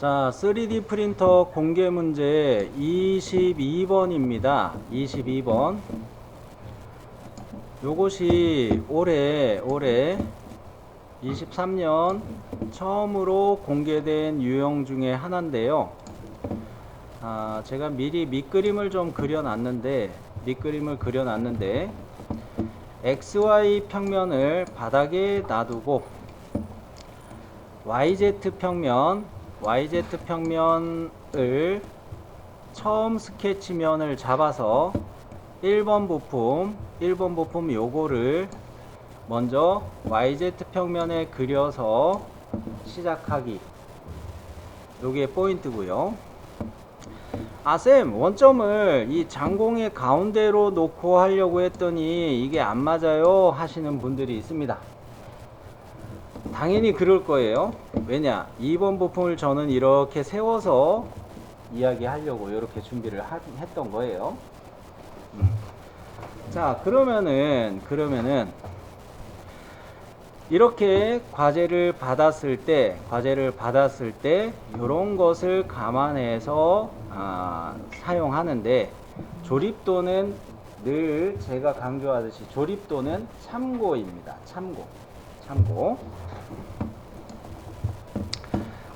자, 3D 프린터 공개 문제 22번입니다. 22번. 요것이 올해 23년 처음으로 공개된 유형 중에 하나인데요. 제가 미리 밑그림을 좀 그려놨는데, XY 평면을 바닥에 놔두고 YZ 평면을 처음 스케치면을 잡아서 1번 부품 요거를 먼저 YZ 평면에 그려서 시작하기. 요게 포인트고요. 쌤, 원점을 이 장공의 가운데로 놓고 하려고 했더니 이게 안 맞아요 하시는 분들이 있습니다. 당연히 그럴 거예요. 왜냐? 2번 부품을 저는 이렇게 세워서 이야기하려고 이렇게 준비를 했던 거예요. 자, 그러면은 이렇게 과제를 받았을 때 이런 것을 감안해서 사용하는데, 조립도는 늘 제가 강조하듯이 조립도는 참고입니다. 참고.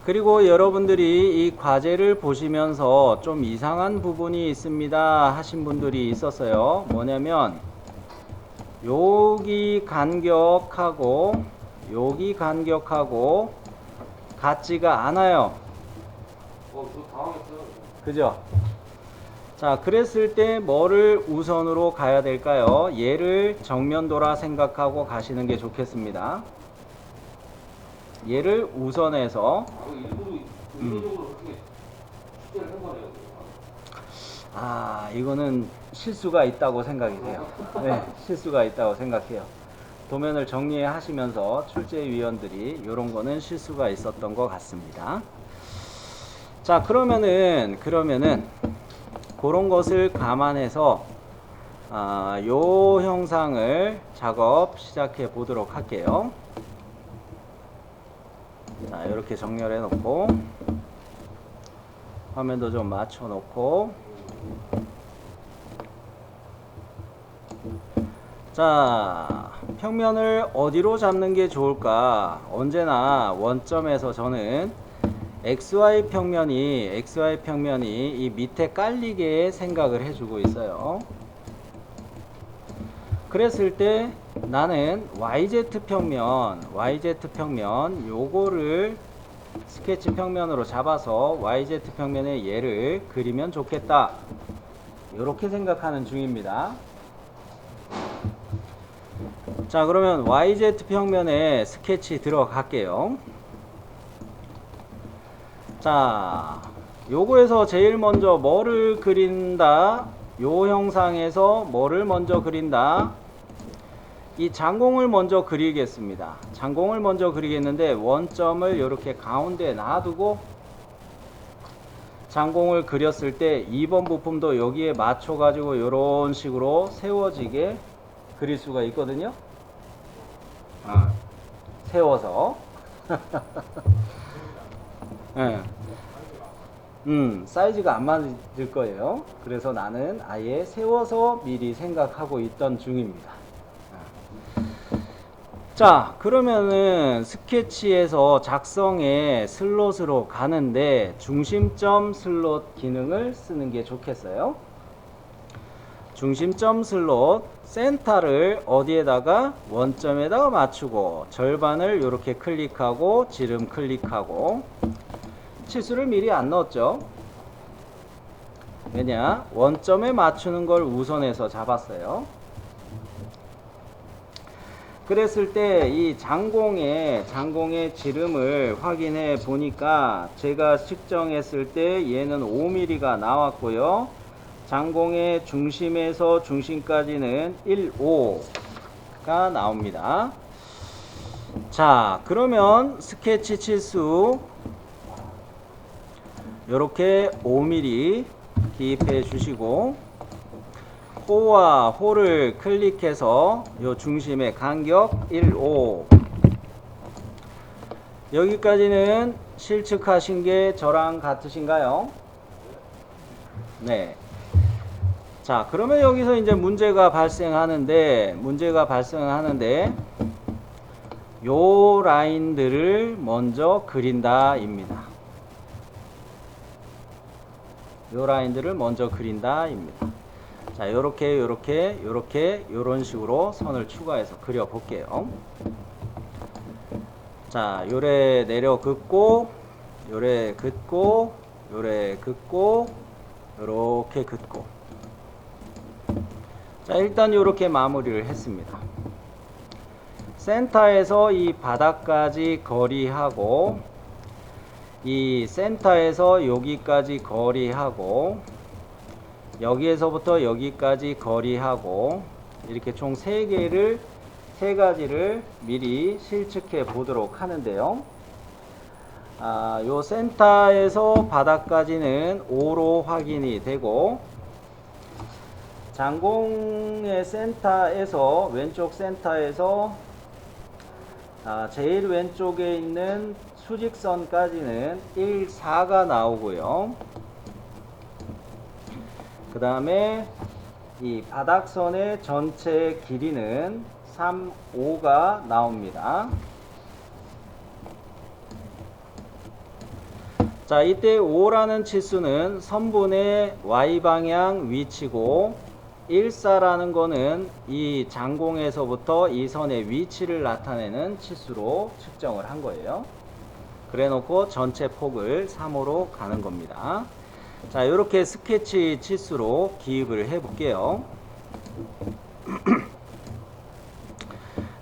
그리고 여러분들이 이 과제를 보시면서 좀 이상한 부분이 있습니다 하신 분들이 있었어요. 뭐냐면 여기 간격하고 같지가 않아요. 그죠? 자, 그랬을 때 뭐를 우선으로 가야 될까요? 얘를 정면도라 생각하고 가시는 게 좋겠습니다. 얘를 우선해서 이거는 실수가 있다고 생각이 돼요. 네, 실수가 있다고 생각해요. 도면을 정리하시면서 출제위원들이 이런 거는 실수가 있었던 것 같습니다. 자, 그러면은 그런 것을 감안해서 요 형상을 작업 시작해 보도록 할게요. 자, 이렇게 정렬해 놓고 화면도 좀 맞춰 놓고, 자, 평면을 어디로 잡는 게 좋을까? 언제나 원점에서 저는 XY 평면이 이 밑에 깔리게 생각을 해주고 있어요. 그랬을 때 나는 YZ 평면 요거를 스케치 평면으로 잡아서 YZ 평면에 얘를 그리면 좋겠다, 이렇게 생각하는 중입니다. 자, 그러면 YZ 평면에 스케치 들어갈게요. 자, 요거에서 제일 먼저 뭐를 그린다? 요 형상에서 뭐를 먼저 그린다? 이 장공을 먼저 그리겠습니다. 장공을 먼저 그리겠는데, 원점을 이렇게 가운데 놔두고 장공을 그렸을 때 2번 부품도 여기에 맞춰 가지고 이런 식으로 세워지게 그릴 수가 있거든요. 세워서 네. 사이즈가 안 맞을 거예요. 그래서 나는 아예 세워서 미리 생각하고 있던 중입니다. 자, 그러면은 스케치에서 작성에 슬롯으로 가는데 중심점 슬롯 기능을 쓰는 게 좋겠어요. 중심점 슬롯, 센터를 어디에다가? 원점에다가 맞추고, 절반을 이렇게 클릭하고 지름 클릭하고. 치수를 미리 안 넣었죠. 왜냐? 원점에 맞추는 걸 우선해서 잡았어요. 그랬을 때 이 장공의 지름을 확인해 보니까 제가 측정했을 때 얘는 5mm가 나왔고요. 장공의 중심에서 중심까지는 1.5가 나옵니다. 자, 그러면 스케치 치수 요렇게 5mm 기입해 주시고, 호와 호를 클릭해서 요 중심의 간격 1.5, 여기까지는 실측하신 게 저랑 같으신가요? 네. 자, 그러면 여기서 이제 문제가 발생하는데 요 라인들을 먼저 그린다입니다. 요 라인들을 먼저 그린다입니다. 자, 요렇게 요런 식으로 선을 추가해서 그려 볼게요. 자, 요래 내려 긋고 요래 긋고 요래 긋고 요렇게 긋고. 자, 일단 요렇게 마무리를 했습니다. 센터에서 이 바닥까지 거리하고 이 센터에서 여기까지 거리하고 여기에서부터 여기까지 거리하고 이렇게 총 3가지를 미리 실측해 보도록 하는데요. 요 센터에서 바닥까지는 5로 확인이 되고 장공의 센터에서 왼쪽 센터에서 제일 왼쪽에 있는 수직선까지는 1, 4가 나오고요. 그 다음에 이 바닥선의 전체 길이는 3, 5가 나옵니다. 자, 이때 5라는 치수는 선분의 Y방향 위치고 14라는 거는 이 장공에서부터 이 선의 위치를 나타내는 치수로 측정을 한 거예요. 그래 놓고 전체 폭을 3호로 가는 겁니다. 자, 이렇게 스케치 치수로 기입을 해 볼게요.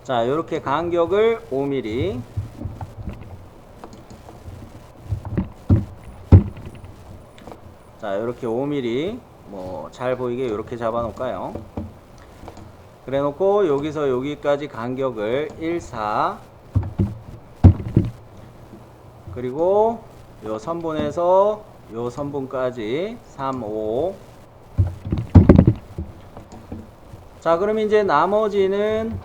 자, 이렇게 간격을 5mm, 자, 이렇게 5mm 뭐 잘 보이게 이렇게 잡아 놓을까요? 그래 놓고 여기서 여기까지 간격을 1, 4, 그리고 요 선분에서 요 선분까지 3, 5. 자, 그럼 이제 나머지는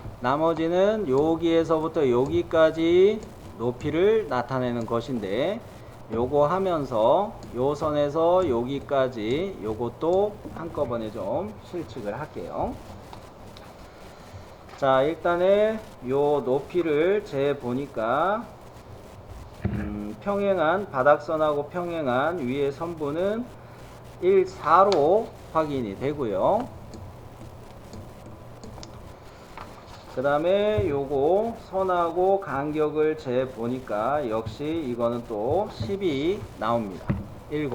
여기에서부터 여기까지 높이를 나타내는 것인데 요거 하면서 요 선에서 여기까지 요것도 한꺼번에 좀 실측을 할게요. 자, 일단은 요 높이를 재 보니까 평행한 바닥선하고 평행한 위의 선분은 1, 4로 확인이 되고요. 그 다음에 요거 선하고 간격을 재 보니까 역시 이거는 또 10이 나옵니다. 10.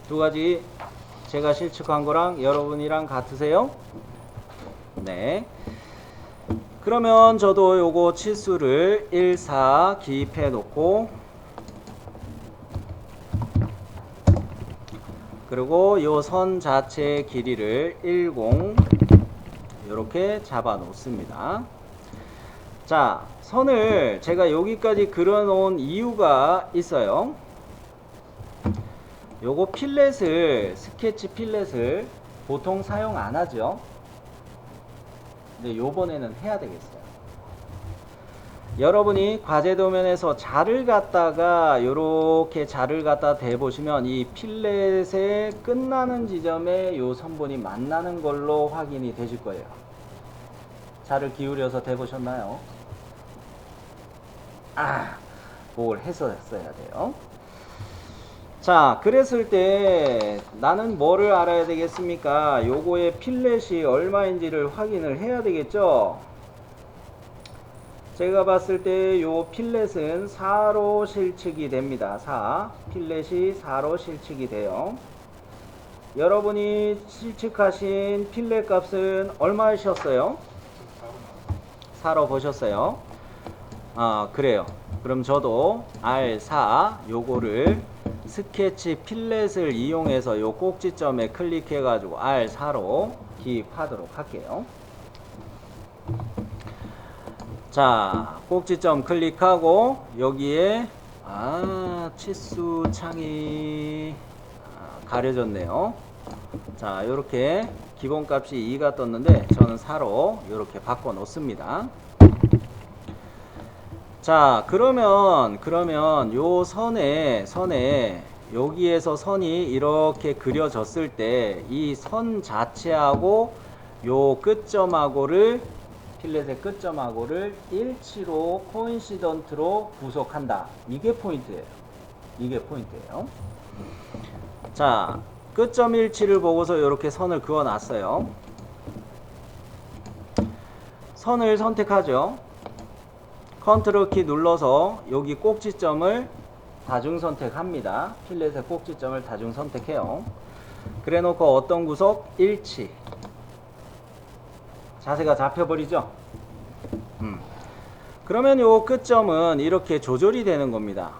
두 가지 제가 실측한 거랑 여러분이랑 같으세요? 네. 그러면 저도 요거 치수를 1, 4 기입해 놓고 그리고 요 선 자체의 길이를 10 이렇게 잡아 놓습니다. 자, 선을 제가 여기까지 그려 놓은 이유가 있어요. 요거 스케치 필렛을 보통 사용 안 하죠. 근데 요번에는 해야 되겠어요. 여러분이 과제 도면에서 자를 갖다가 요렇게 자를 갖다 대보시면 이 필렛의 끝나는 지점에 요 선분이 만나는 걸로 확인이 되실 거예요. 자를 기울여서 대보셨나요? 그걸 했어야 돼요. 자, 그랬을 때 나는 뭐를 알아야 되겠습니까? 요거의 필렛이 얼마인지를 확인을 해야 되겠죠? 제가 봤을 때 요 필렛은 4로 실측이 됩니다. 4. 필렛이 4로 실측이 돼요. 여러분이 실측하신 필렛 값은 얼마이셨어요? 4로 보셨어요? 그래요. 그럼 저도 R4 요거를 스케치 필렛을 이용해서 요 꼭지점에 클릭해 가지고 R4로 기입하도록 할게요. 자, 꼭지점 클릭하고 여기에 치수 창이 가려졌네요. 자, 이렇게 기본값이 2가 떴는데 저는 4로 이렇게 바꿔 놓습니다. 자, 그러면 요 선에 여기에서 선이 이렇게 그려졌을 때 이 선 자체하고 요 끝점하고를 필렛의 끝점하고를 일치로 코인시던트로 구속한다. 이게 포인트예요. 이게 포인트예요. 자, 끝점 일치를 보고서 이렇게 선을 그어 놨어요. 선을 선택하죠. 컨트롤 키 눌러서 여기 꼭지점을 다중 선택합니다. 필렛의 꼭지점을 다중 선택해요. 그래 놓고 어떤 구속? 일치. 자세가 잡혀버리죠? 그러면 요 끝점은 이렇게 조절이 되는 겁니다.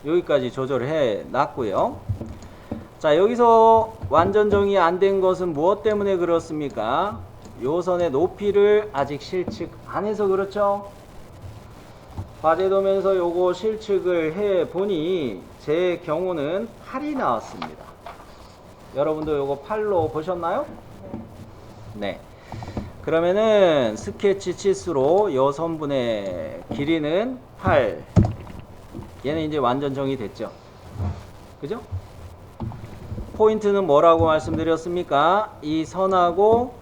여기까지 조절을 해 놨고요. 자, 여기서 완전 정의 안 된 것은 무엇 때문에 그렇습니까? 요 선의 높이를 아직 실측 안 해서 그렇죠? 과제도면서 요거 실측을 해 보니 제 경우는 8이 나왔습니다. 여러분도 요거 8로 보셨나요? 네. 그러면은 스케치 치수로 요 선분의 길이는 8. 얘는 이제 완전 정의됐죠? 그죠? 포인트는 뭐라고 말씀드렸습니까? 이 선하고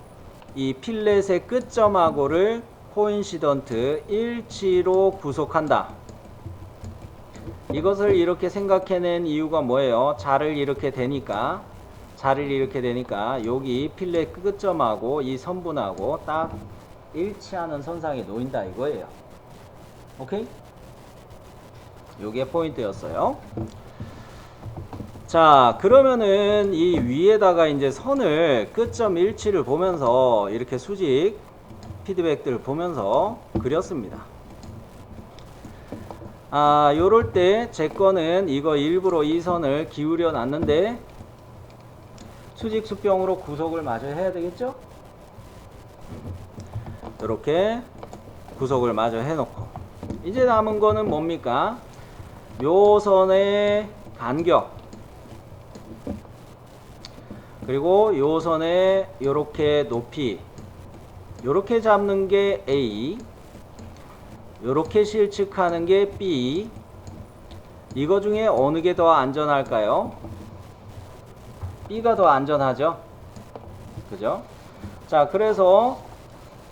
이 필렛의 끝점하고를 코인시던트 일치로 구속한다. 이것을 이렇게 생각해낸 이유가 뭐예요? 자를 이렇게 되니까 여기 필렛 끝점하고 이 선분하고 딱 일치하는 선상에 놓인다 이거예요. 오케이? 요게 포인트였어요. 자, 그러면은 이 위에다가 이제 선을 끝점 일치를 보면서 이렇게 수직 피드백들을 보면서 그렸습니다. 아, 요럴 때 제 거는 이거 일부러 이 선을 기울여 놨는데 수직 수평으로 구속을 마저 해야 되겠죠? 이렇게 구속을 마저 해놓고 이제 남은 거는 뭡니까? 요 선의 간격 그리고 요 선의 요렇게 높이 요렇게 잡는 게 A 요렇게 실측하는 게 B 이거 중에 어느 게 더 안전할까요? B가 더 안전하죠? 그죠? 자, 그래서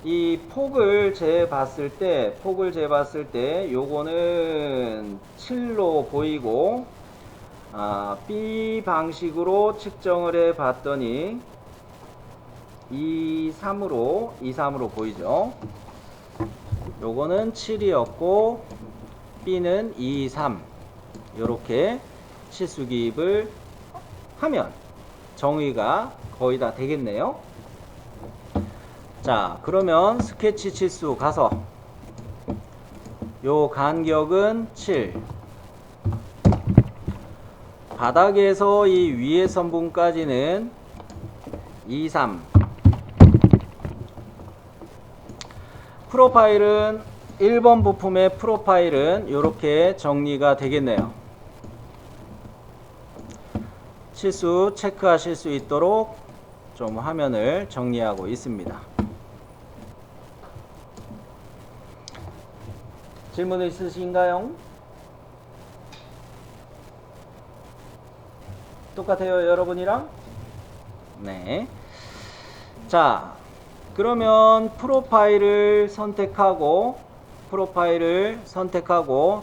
이 폭을 재봤을 때 요거는 7로 보이고 B 방식으로 측정을 해 봤더니 2,3으로 보이죠. 요거는 7이었고 B는 2, 3 요렇게 치수 기입을 하면 정의가 거의 다 되겠네요. 자, 그러면 스케치 치수 가서 요 간격은 7 바닥에서 이 위의 선분까지는 2, 3 프로파일은 1번 부품의 프로파일은 이렇게 정리가 되겠네요. 치수 체크하실 수 있도록 좀 화면을 정리하고 있습니다. 질문 있으신가요? 똑같아요, 여러분이랑? 네. 자, 그러면 프로파일을 선택하고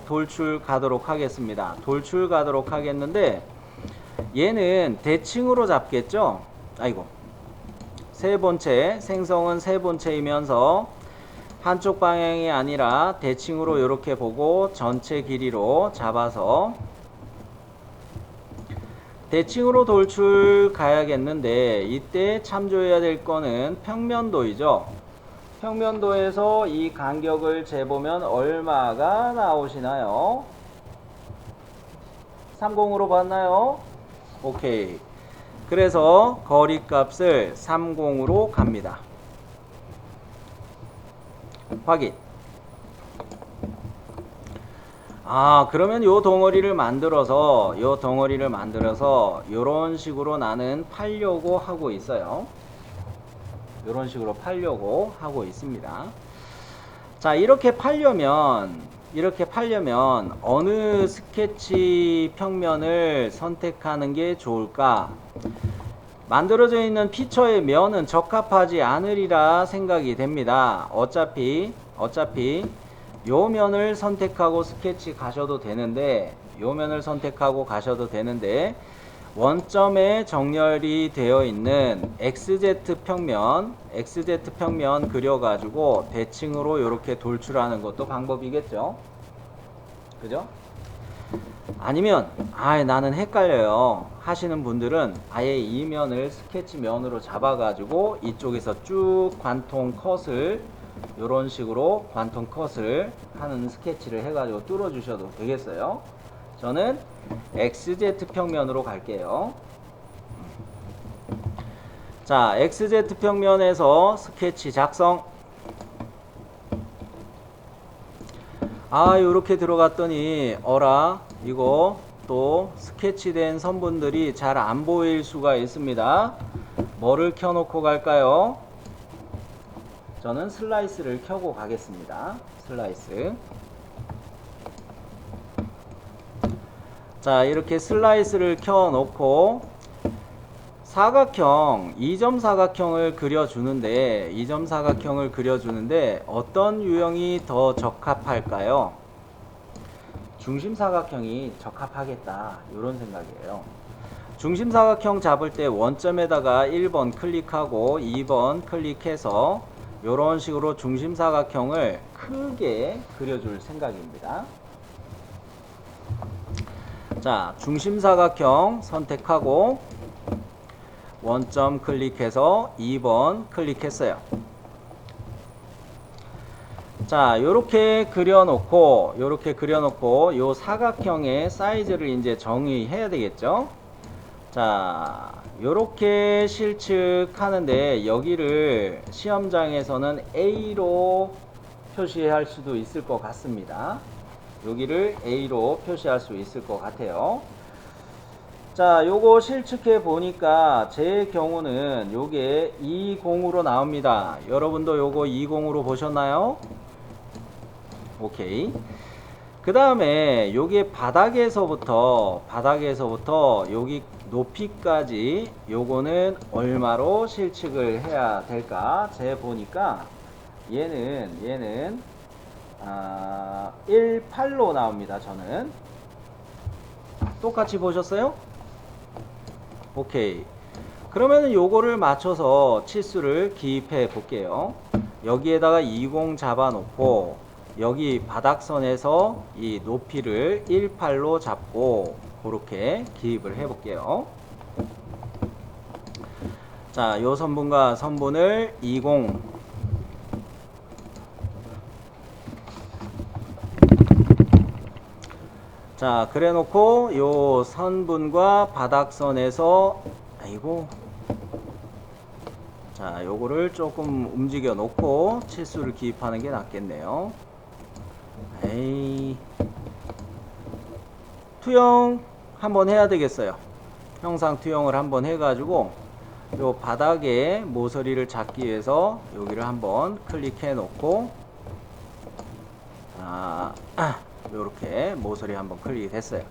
돌출 가도록 하겠습니다. 돌출 가도록 하겠는데 얘는 대칭으로 잡겠죠? 아이고. 세 본체, 생성은 세 본체이면서 한쪽 방향이 아니라 대칭으로 이렇게 보고 전체 길이로 잡아서 대칭으로 돌출 가야겠는데 이때 참조해야 될 거는 평면도이죠. 평면도에서 이 간격을 재보면 얼마가 나오시나요? 30으로 봤나요? 오케이. 그래서 거리값을 30으로 갑니다. 확인. 그러면 요 덩어리를 만들어서 요런 식으로 나는 팔려고 하고 있어요. 요런 식으로 팔려고 하고 있습니다. 자, 이렇게 팔려면 어느 스케치 평면을 선택하는 게 좋을까? 만들어져 있는 피처의 면은 적합하지 않으리라 생각이 됩니다. 어차피 요 면을 선택하고 스케치 가셔도 되는데, 원점에 정렬이 되어 있는 XZ 평면 그려가지고 대칭으로 이렇게 돌출하는 것도 방법이겠죠. 그죠? 아니면 나는 het갈려요 하시는 분들은 아예 이 면을 스케치 면으로 잡아가지고 이쪽에서 쭉 관통 컷을 이런 식으로 관통 컷을 하는 스케치를 해가지고 뚫어 주셔도 되겠어요. 저는 XZ 평면으로 갈게요. 자, XZ 평면에서 스케치 작성. 요렇게 들어갔더니 이거 또 스케치된 선분들이 잘 안 보일 수가 있습니다. 뭐를 켜놓고 갈까요? 저는 슬라이스를 켜고 가겠습니다. 슬라이스. 자, 이렇게 슬라이스를 켜놓고 사각형, 2점 사각형을 그려주는데 어떤 유형이 더 적합할까요? 중심 사각형이 적합하겠다, 이런 생각이에요. 중심 사각형 잡을 때 원점에다가 1번 클릭하고 2번 클릭해서 이런 식으로 중심 사각형을 크게 그려줄 생각입니다. 자, 중심 사각형 선택하고 원점 클릭해서 2번 클릭했어요. 자, 요렇게 그려놓고 요 사각형의 사이즈를 이제 정의해야 되겠죠. 자, 요렇게 실측하는데 여기를 시험장에서는 A로 표시할 수도 있을 것 같습니다. 여기를 A로 표시할 수 있을 것 같아요. 자, 요거 실측해 보니까 제 경우는 요게 20으로 나옵니다. 여러분도 요거 20으로 보셨나요? 오케이. 그 다음에 요게 바닥에서부터 여기 높이까지 요거는 얼마로 실측을 해야 될까? 제 보니까 얘는 18로 나옵니다. 저는 똑같이 보셨어요? 오케이. 그러면은 요거를 맞춰서 치수를 기입해 볼게요. 여기에다가 20 잡아 놓고 여기 바닥선에서 이 높이를 18로 잡고 그렇게 기입을 해 볼게요. 자, 요 선분과 선분을 20 자, 그래 놓고 요 선분과 바닥선에서 자, 요거를 조금 움직여 놓고 치수를 기입하는 게 낫겠네요. 투영 한번 해야 되겠어요. 형상 투영을 한번 해가지고 요 바닥에 모서리를 잡기 위해서 여기를 한번 클릭해 놓고 요렇게 모서리 한번 클릭이 됐어요.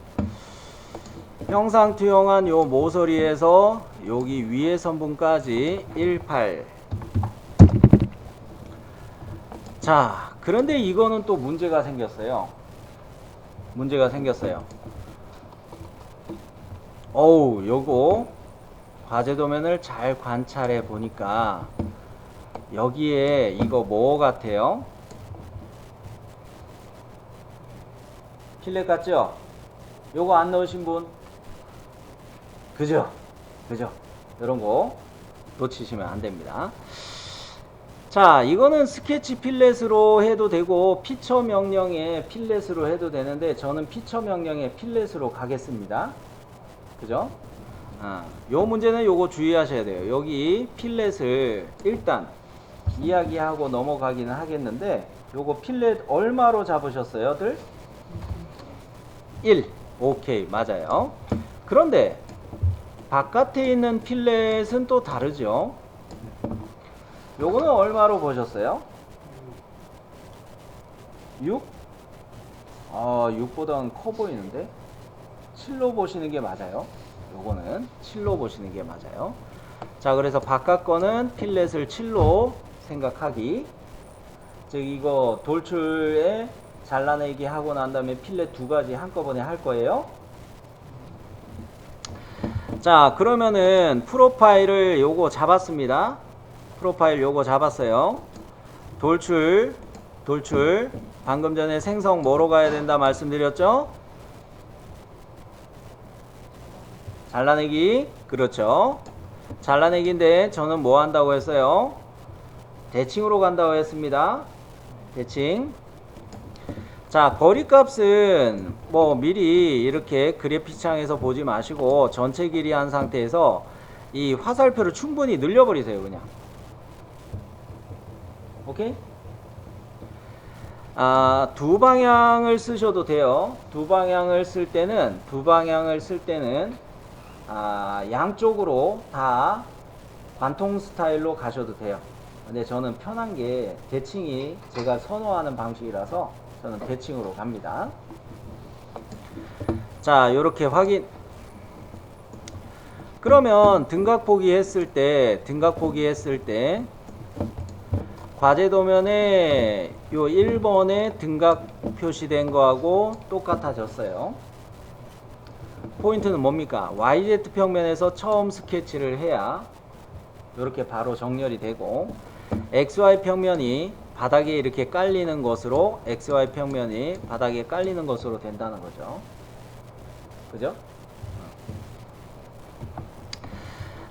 형상 투영한 요 모서리에서 여기 위에 선분까지 18. 자, 그런데 이거는 또 문제가 생겼어요. 요거 과제 도면을 잘 관찰해 보니까 여기에 이거 뭐 같아요? 필렛 같죠? 요거 안 넣으신 분? 그죠? 이런 거 놓치시면 안 됩니다. 자, 이거는 스케치 필렛으로 해도 되고 피처 명령에 필렛으로 해도 되는데 저는 피처 명령에 필렛으로 가겠습니다. 그죠? 요 문제는 요거 주의하셔야 돼요. 여기 필렛을 일단 이야기하고 넘어가기는 하겠는데 요거 필렛 얼마로 잡으셨어요?들? 1. 오케이, 맞아요. 그런데 바깥에 있는 필렛은 또 다르죠. 요거는 얼마로 보셨어요? 6? 6보다는 커 보이는데 7로 보시는 게 맞아요. 요거는 7로 보시는 게 맞아요. 자, 그래서 바깥 거는 필렛을 7로 생각하기. 즉 이거 돌출에 잘라내기 하고 난 다음에 필렛 두 가지 한꺼번에 할 거예요. 자, 그러면은 프로파일을 요거 잡았습니다. 프로파일 요거 잡았어요. 돌출 방금 전에 생성 뭐로 가야 된다 말씀드렸죠? 잘라내기. 그렇죠. 잘라내기인데 저는 뭐 한다고 했어요? 대칭으로 간다고 했습니다. 대칭. 자, 거리값은 뭐 미리 이렇게 그래픽 창에서 보지 마시고 전체 길이 한 상태에서 이 화살표를 충분히 늘려버리세요. 그냥. 오케이? 두 방향을 쓰셔도 돼요. 두 방향을 쓸 때는 양쪽으로 다 관통 스타일로 가셔도 돼요. 근데 저는 편한 게 대칭이 제가 선호하는 방식이라서 저는 대칭으로 갑니다. 자, 요렇게 확인. 그러면 등각 포기했을 때 과제 도면에 요 1번에 등각 표시된 거하고 똑같아졌어요. 포인트는 뭡니까? YZ 평면에서 처음 스케치를 해야 이렇게 바로 정렬이 되고, XY 평면이 바닥에 이렇게 깔리는 것으로 된다는 거죠. 그죠?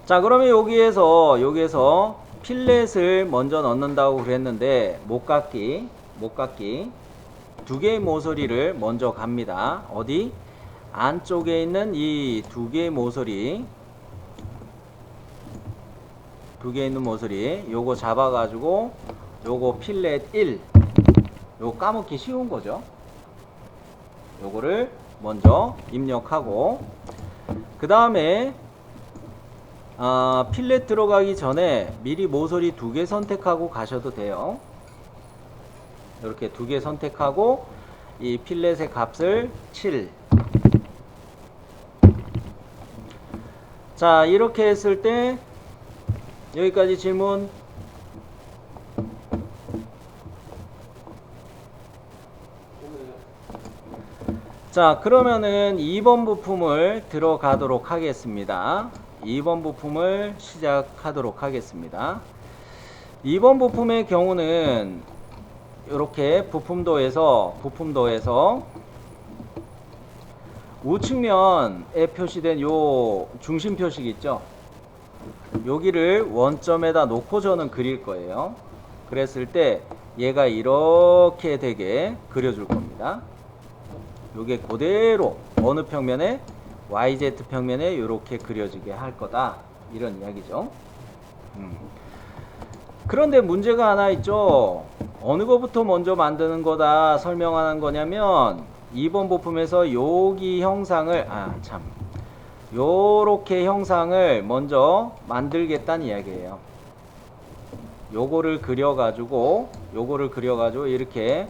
자, 그러면 여기에서 필렛을 먼저 넣는다고 그랬는데 목깎기 두 개의 모서리를 먼저 갑니다. 어디? 안쪽에 있는 이 두 개의 모서리 요거 잡아가지고 요거 필렛 1 요거 까먹기 쉬운 거죠. 요거를 먼저 입력하고, 그 다음에 필렛 들어가기 전에 미리 모서리 두 개 선택하고 가셔도 돼요. 이렇게 두 개 선택하고 이 필렛의 값을 7. 자, 이렇게 했을 때 여기까지 질문. 자, 그러면은 2번 부품을 들어가도록 하겠습니다. 2번 부품을 시작하도록 하겠습니다. 2번 부품의 경우는 이렇게 부품도에서 우측면에 표시된 요 중심 표식 있죠? 여기를 원점에다 놓고 저는 그릴 거예요. 그랬을 때 얘가 이렇게 되게 그려줄 겁니다. 요게 그대로 어느 평면에? YZ 평면에 이렇게 그려지게 할 거다, 이런 이야기죠. 그런데 문제가 하나 있죠. 어느 거부터 먼저 만드는 거다 설명하는 거냐면 2번 부품에서 여기 형상을 요렇게 형상을 먼저 만들겠다는 이야기예요. 요거를 그려가지고 이렇게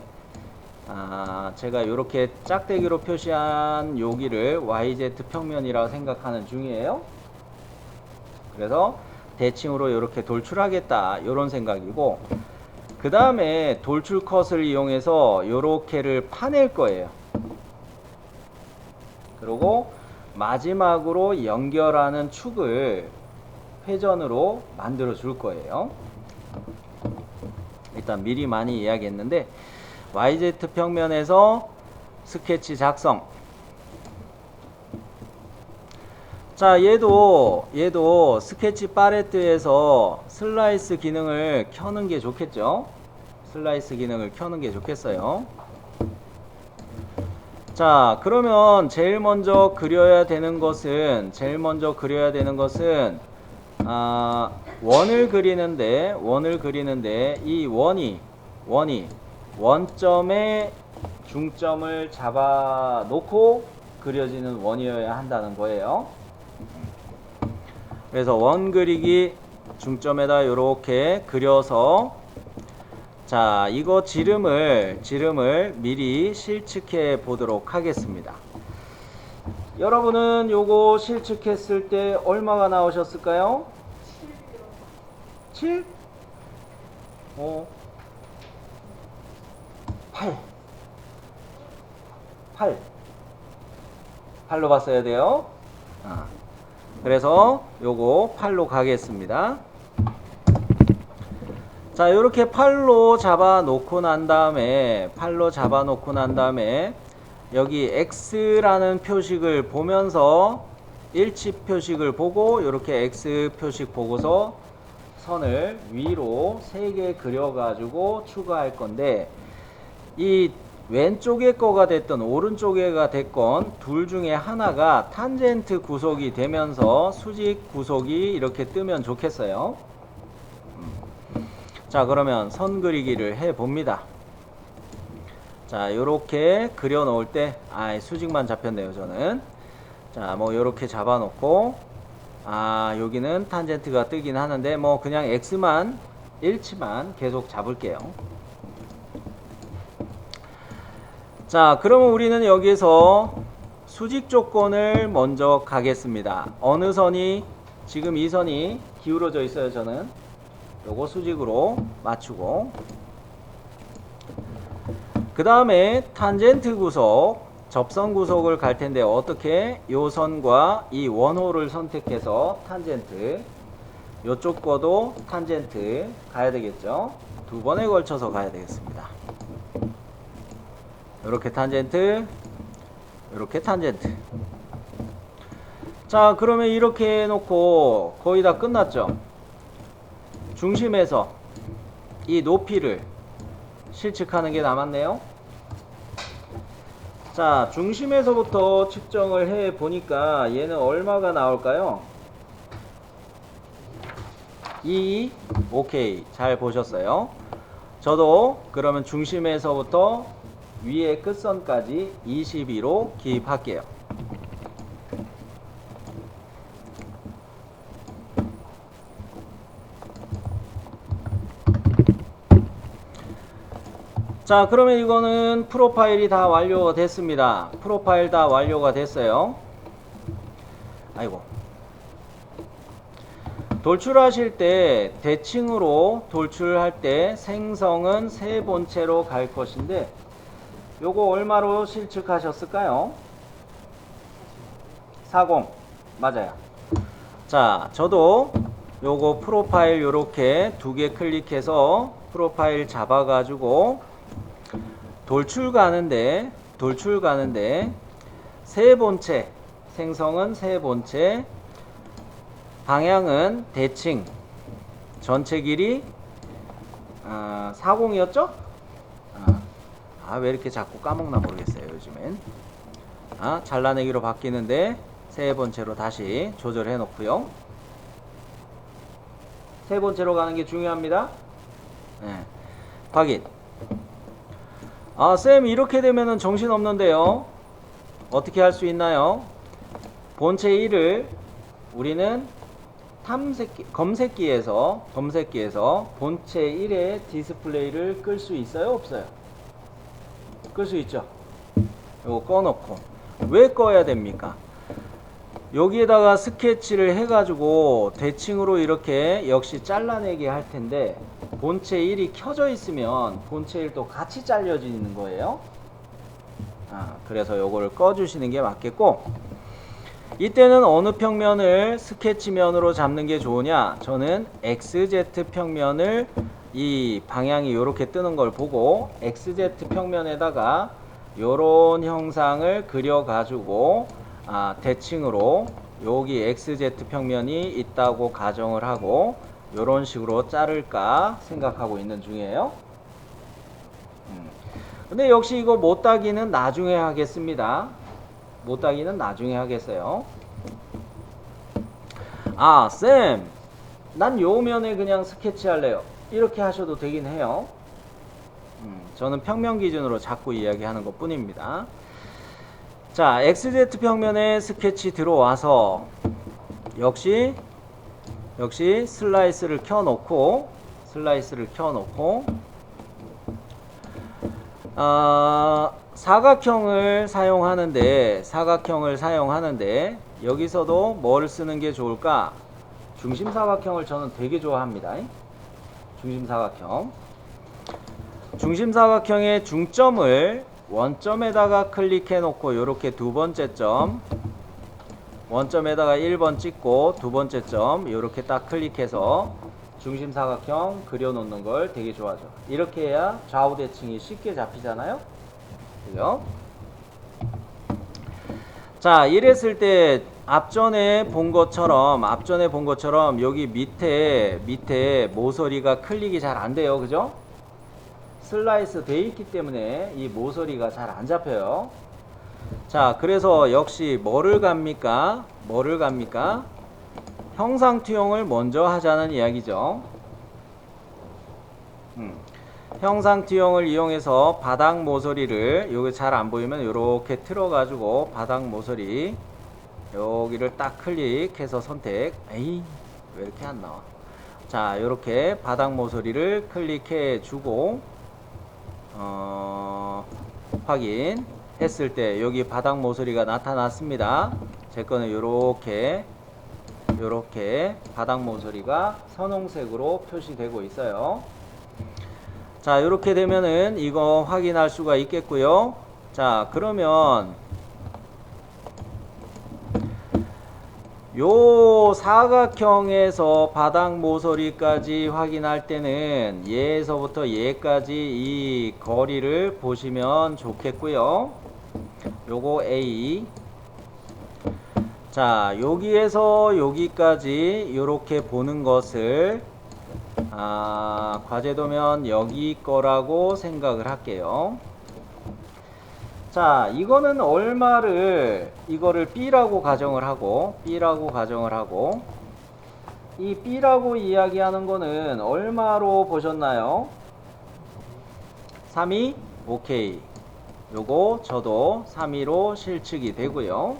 제가 이렇게 짝대기로 표시한 여기를 YZ 평면이라고 생각하는 중이에요. 그래서 대칭으로 이렇게 돌출하겠다, 이런 생각이고, 그 다음에 돌출 컷을 이용해서 이렇게를 파낼 거예요. 그리고 마지막으로 연결하는 축을 회전으로 만들어 줄 거예요. 일단 미리 많이 이야기했는데, YZ 평면에서 스케치 작성. 자, 얘도 스케치 팔레트에서 슬라이스 기능을 켜는 게 좋겠죠. 슬라이스 기능을 켜는 게 좋겠어요. 자, 그러면 제일 먼저 그려야 되는 것은 원을 그리는데 이 원이 원점에 중점을 잡아 놓고 그려지는 원이어야 한다는 거예요. 그래서 원 그리기, 중점에다 이렇게 그려서, 자, 이거 지름을 미리 실측해 보도록 하겠습니다. 여러분은 요거 실측했을 때 얼마가 나오셨을까요? 7? 8. 8로 봤어야 돼요. 그래서 요거 8로 가겠습니다. 자, 이렇게 8로 잡아 놓고 난 다음에 여기 X라는 표식을 보면서 일치 표식을 보고 이렇게 X 표식 보고서 선을 위로 3개 그려 가지고 추가할 건데, 이 왼쪽에 거가 됐던 오른쪽에가 됐건 둘 중에 하나가 탄젠트 구속이 되면서 수직 구속이 이렇게 뜨면 좋겠어요. 자, 그러면 선 그리기를 해 봅니다. 자, 요렇게 그려 놓을 때 수직만 잡혔네요, 저는. 자, 뭐 요렇게 잡아 놓고 여기는 탄젠트가 뜨긴 하는데 뭐 그냥 X만 일치만 계속 잡을게요. 자, 그러면 우리는 여기서 수직 조건을 먼저 가겠습니다. 어느 선이, 지금 이 선이 기울어져 있어요. 저는 요거 수직으로 맞추고, 그 다음에 탄젠트 구속, 접선 구속을 갈 텐데 어떻게, 요 선과 이 원호를 선택해서 탄젠트, 요쪽 거도 탄젠트 가야 되겠죠. 두 번에 걸쳐서 가야 되겠습니다. 이렇게 탄젠트, 이렇게 탄젠트. 자, 그러면 이렇게 해놓고 거의 다 끝났죠. 중심에서 이 높이를 실측하는 게 남았네요. 자, 중심에서부터 측정을 해 보니까 얘는 얼마가 나올까요? 2, 오케이. 잘 보셨어요. 저도 그러면 중심에서부터 위의 끝선까지 22로 기입할게요. 자, 그러면 이거는 프로파일이 다 완료가 됐습니다. 프로파일 다 완료가 됐어요. 아이고. 돌출하실 때 대칭으로 돌출할 때 생성은 세 본체로 갈 것인데, 요거 얼마로 실측하셨을까요? 40. 맞아요. 자, 저도 요거 프로파일 요렇게 2개 클릭해서 프로파일 잡아가지고 돌출 가는데 세 본체, 생성은 세 본체, 방향은 대칭, 전체 길이 40이었죠? 왜 이렇게 자꾸 까먹나 모르겠어요, 요즘엔. 잘라내기로 바뀌는데 세 번째로 다시 조절해 놓고요. 세 번째로 가는 게 중요합니다. 네. 확인. 쌤, 이렇게 되면은 정신없는데요. 어떻게 할 수 있나요? 본체 1을 우리는 검색기에서 본체 1의 디스플레이를 끌 수 있어요? 없어요? 끌 수 있죠. 요거 꺼놓고. 왜 꺼야 됩니까? 여기에다가 스케치를 해가지고 대칭으로 이렇게 역시 잘라내게 할 텐데, 본체 1이 켜져 있으면 본체 1도 같이 잘려지는 거예요. 그래서 요거를 꺼주시는 게 맞겠고, 이때는 어느 평면을 스케치면으로 잡는 게 좋으냐? 저는 XZ 평면을, 이 방향이 이렇게 뜨는 걸 보고 XZ 평면에다가 요런 형상을 그려 가지고 대칭으로 여기 XZ 평면이 있다고 가정을 하고 요런 식으로 자를까 생각하고 있는 중이에요. 근데 역시 이거 못따기는 나중에 하겠습니다. 못따기는 나중에 하겠어요. 쌤, 난 요 면에 그냥 스케치 할래요. 이렇게 하셔도 되긴 해요. 저는 평면 기준으로 자꾸 이야기하는 것 뿐입니다. 자, XZ 평면에 스케치 들어와서 역시 슬라이스를 켜놓고 사각형을 사용하는데 여기서도 뭘 쓰는 게 좋을까? 중심사각형을 저는 되게 좋아합니다. 중심사각형의 중점을 원점에다가 클릭해 놓고 요렇게 두 번째 점, 원점에다가 1번 찍고 두 번째 점 요렇게 딱 클릭해서 중심사각형 그려놓는 걸 되게 좋아하죠. 이렇게 해야 좌우대칭이 쉽게 잡히잖아요. 그죠? 자, 이랬을 때 앞전에 본 것처럼 여기 밑에 모서리가 클릭이 잘 안 돼요. 그죠? 슬라이스 돼 있기 때문에 이 모서리가 잘 안 잡혀요. 자, 그래서 역시 뭐를 갑니까? 형상투영을 먼저 하자는 이야기죠. 형상투영을 이용해서 바닥 모서리를 여기 잘 안 보이면 이렇게 틀어 가지고 바닥 모서리 여기를 딱 클릭해서 선택. 에이, 왜 이렇게 안 나와? 자, 이렇게 바닥 모서리를 클릭해 주고 확인했을 때 여기 바닥 모서리가 나타났습니다. 제 거는 요렇게 바닥 모서리가 선홍색으로 표시되고 있어요. 자, 요렇게 되면은 이거 확인할 수가 있겠고요. 자, 그러면 요 사각형에서 바닥 모서리까지 확인할 때는 얘에서부터 얘까지 이 거리를 보시면 좋겠고요. 요거 A. 자, 여기에서 여기까지 요렇게 보는 것을 과제도면 여기 거라고 생각을 할게요. 자, 이거는 이거를 B라고 가정을 하고 이 B라고 이야기하는 거는 얼마로 보셨나요? 3이? 오케이. 요거 저도 3위로 실측이 되고요.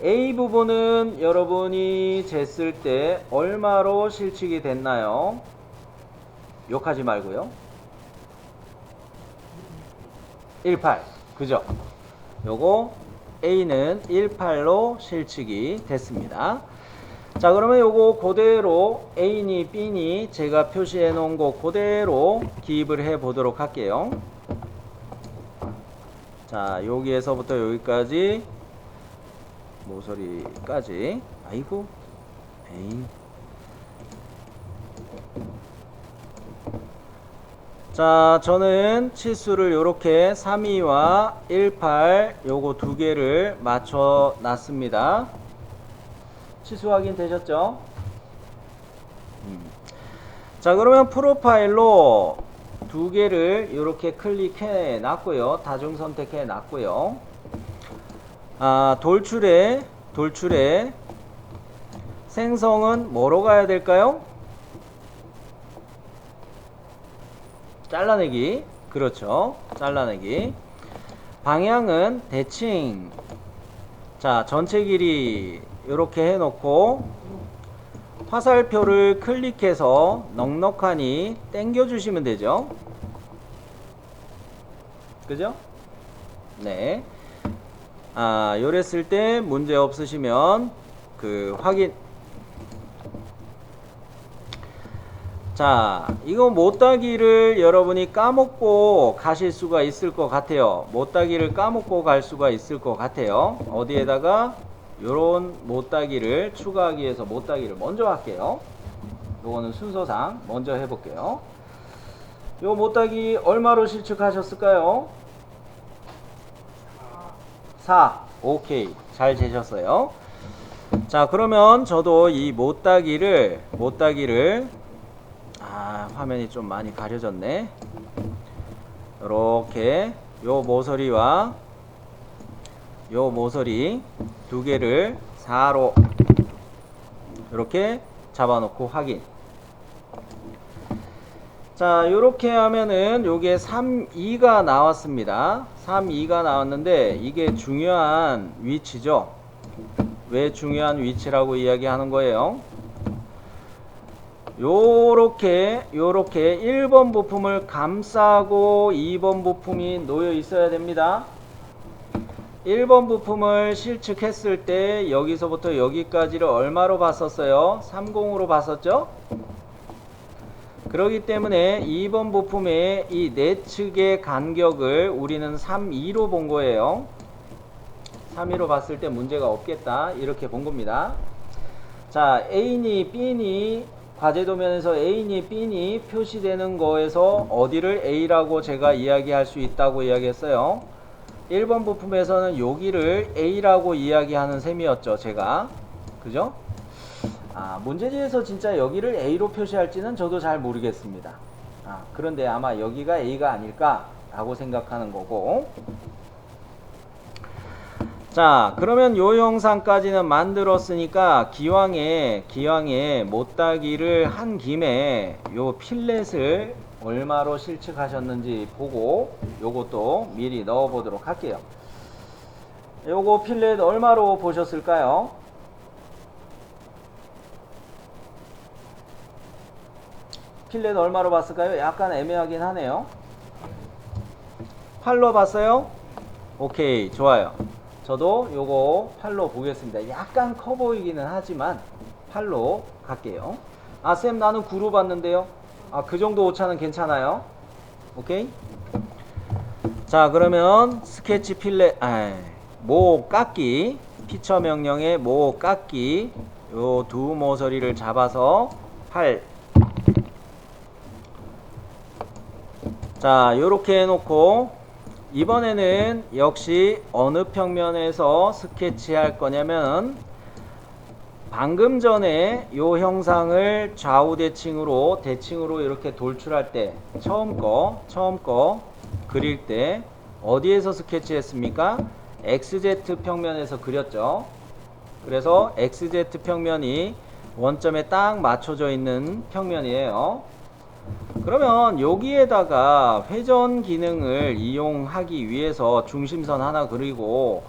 A 부분은 여러분이 쟀을 때 얼마로 실측이 됐나요? 욕하지 말고요. 18. 그죠? 요거 A는 18로 실측이 됐습니다. 자, 그러면 요거 그대로 A니 B니 제가 표시해 놓은 거 그대로 기입을 해 보도록 할게요. 자, 여기에서부터 여기까지 모서리까지. 아이고, 에이. 자, 저는 치수를 요렇게 32와 18 요거 두 개를 맞춰 놨습니다. 치수 확인 되셨죠? 자, 그러면 프로파일로 두 개를 이렇게 클릭해 놨고요. 다중 선택해 놨고요. 돌출에 생성은 뭐로 가야 될까요? 잘라내기. 그렇죠. 잘라내기. 방향은 대칭. 자, 전체 길이 이렇게 해놓고 화살표를 클릭해서 넉넉하니 당겨 주시면 되죠. 그죠? 네. 요랬을 때 문제 없으시면 확인. 자, 이거 못따기를 여러분이 까먹고 가실 수가 있을 것 같아요. 못따기를 까먹고 갈 수가 있을 것 같아요. 어디에다가 요런 못따기를 추가하기 위해서 못따기를 먼저 할게요. 요거는 순서상 먼저 해볼게요. 요 못따기 얼마로 실측하셨을까요? 4. 오케이. 잘 재셨어요. 자, 그러면 저도 이 못따기를 화면이 좀 많이 가려졌네. 이렇게 요 모서리와 요 모서리 두 개를 4로 이렇게 잡아놓고 확인. 자, 요렇게 하면은 요게 3,2가 나왔습니다. 3,2가 나왔는데 이게 중요한 위치죠. 왜 중요한 위치라고 이야기하는 거예요? 요렇게 1번 부품을 감싸고 2번 부품이 놓여 있어야 됩니다. 1번 부품을 실측했을 때 여기서부터 여기까지를 얼마로 봤었어요? 30으로 봤었죠? 그렇기 때문에 2번 부품의 이 내측의 간격을 우리는 3,2로 본 거예요. 3,2로 봤을 때 문제가 없겠다, 이렇게 본 겁니다. 자, A니 B니 과제도면에서 A니 B니 표시되는 거에서 어디를 A라고 제가 이야기할 수 있다고 이야기했어요. 1번 부품에서는 여기를 A라고 이야기하는 셈이었죠, 제가. 그죠? 문제지에서 진짜 여기를 A로 표시할지는 저도 잘 모르겠습니다. 그런데 아마 여기가 A가 아닐까라고 생각하는 거고. 자, 그러면 요 영상까지는 만들었으니까 기왕에 못따기를 한 김에 요 필렛을 얼마로 실측하셨는지 보고 요것도 미리 넣어 보도록 할게요. 요거 필렛 얼마로 보셨을까요? 필렛 얼마로 봤을까요? 약간 애매하긴 하네요. 8로 봤어요? 오케이, 좋아요. 저도 요거 8로 보겠습니다. 약간 커 보이기는 하지만 8로 갈게요. 쌤 나는 9로 봤는데요. 그 정도 오차는 괜찮아요. 오케이? 자, 그러면 스케치 필렛 모 깎기, 피처 명령의 모 깎기, 요 두 모서리를 잡아서 8. 자, 요렇게 해놓고 이번에는 역시 어느 평면에서 스케치할 거냐면 방금 전에 요 형상을 좌우 대칭으로 이렇게 돌출할 때 처음 거 그릴 때 어디에서 스케치했습니까? XZ 평면에서 그렸죠. 그래서 XZ 평면이 원점에 딱 맞춰져 있는 평면이에요. 그러면 여기에다가 회전 기능을 이용하기 위해서 중심선 하나 그리고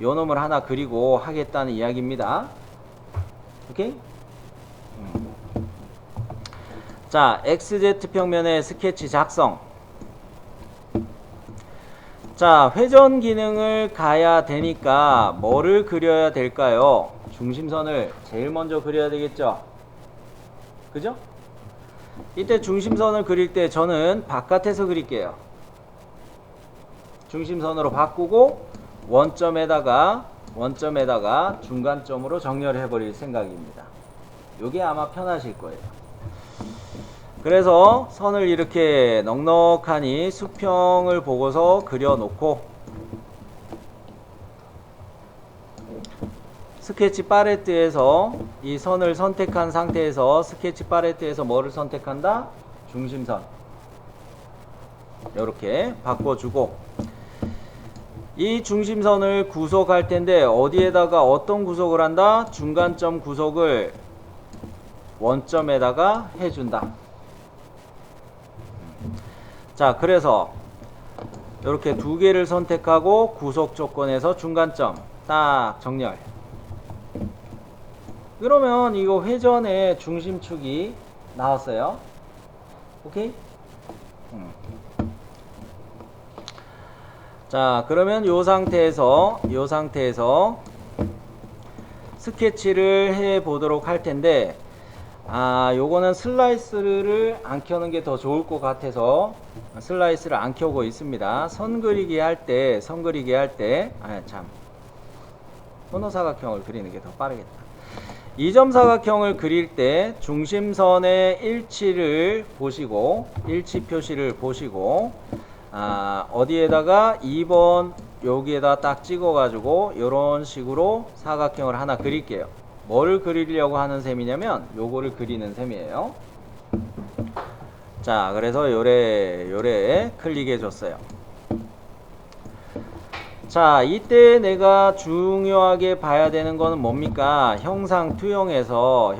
요 놈을 하나 그리고 하겠다는 이야기입니다. 오케이? 자, XZ 평면의 스케치 작성. 자, 회전 기능을 가야 되니까 뭐를 그려야 될까요? 중심선을 제일 먼저 그려야 되겠죠? 그죠? 이때 중심선을 그릴 때 저는 바깥에서 그릴게요. 중심선으로 바꾸고 원점에다가 중간점으로 정렬해 버릴 생각입니다. 요게 아마 편하실 거예요. 그래서 선을 이렇게 넉넉하니 수평을 보고서 그려 놓고 스케치 팔레트에서 이 선을 선택한 상태에서 스케치 팔레트에서 뭐를 선택한다? 중심선. 이렇게 바꿔주고 이 중심선을 구속할 텐데 어디에다가 어떤 구속을 한다? 중간점 구속을 원점에다가 해준다. 자, 그래서 이렇게 두 개를 선택하고 구속 조건에서 중간점 딱 정렬. 그러면 이거 회전의 중심축이 나왔어요. 오케이? 자, 그러면 요 상태에서 스케치를 해 보도록 할 텐데 요거는 슬라이스를 안 켜는 게 더 좋을 것 같아서 슬라이스를 안 켜고 있습니다. 선 그리기 할 때 선호사각형을 그리는 게 더 빠르겠다. 이점사각형을 그릴 때 중심선의 일치를 보시고 일치 표시를 보시고 어디에다가 2번 여기에다 딱 찍어 가지고 요런 식으로 사각형을 하나 그릴게요. 뭐를 그리려고 하는 셈이냐면 요거를 그리는 셈이에요. 자, 그래서 요래 클릭해 줬어요. 자, 이때 내가 중요하게 봐야 되는 거는 뭡니까? 형상 투영에서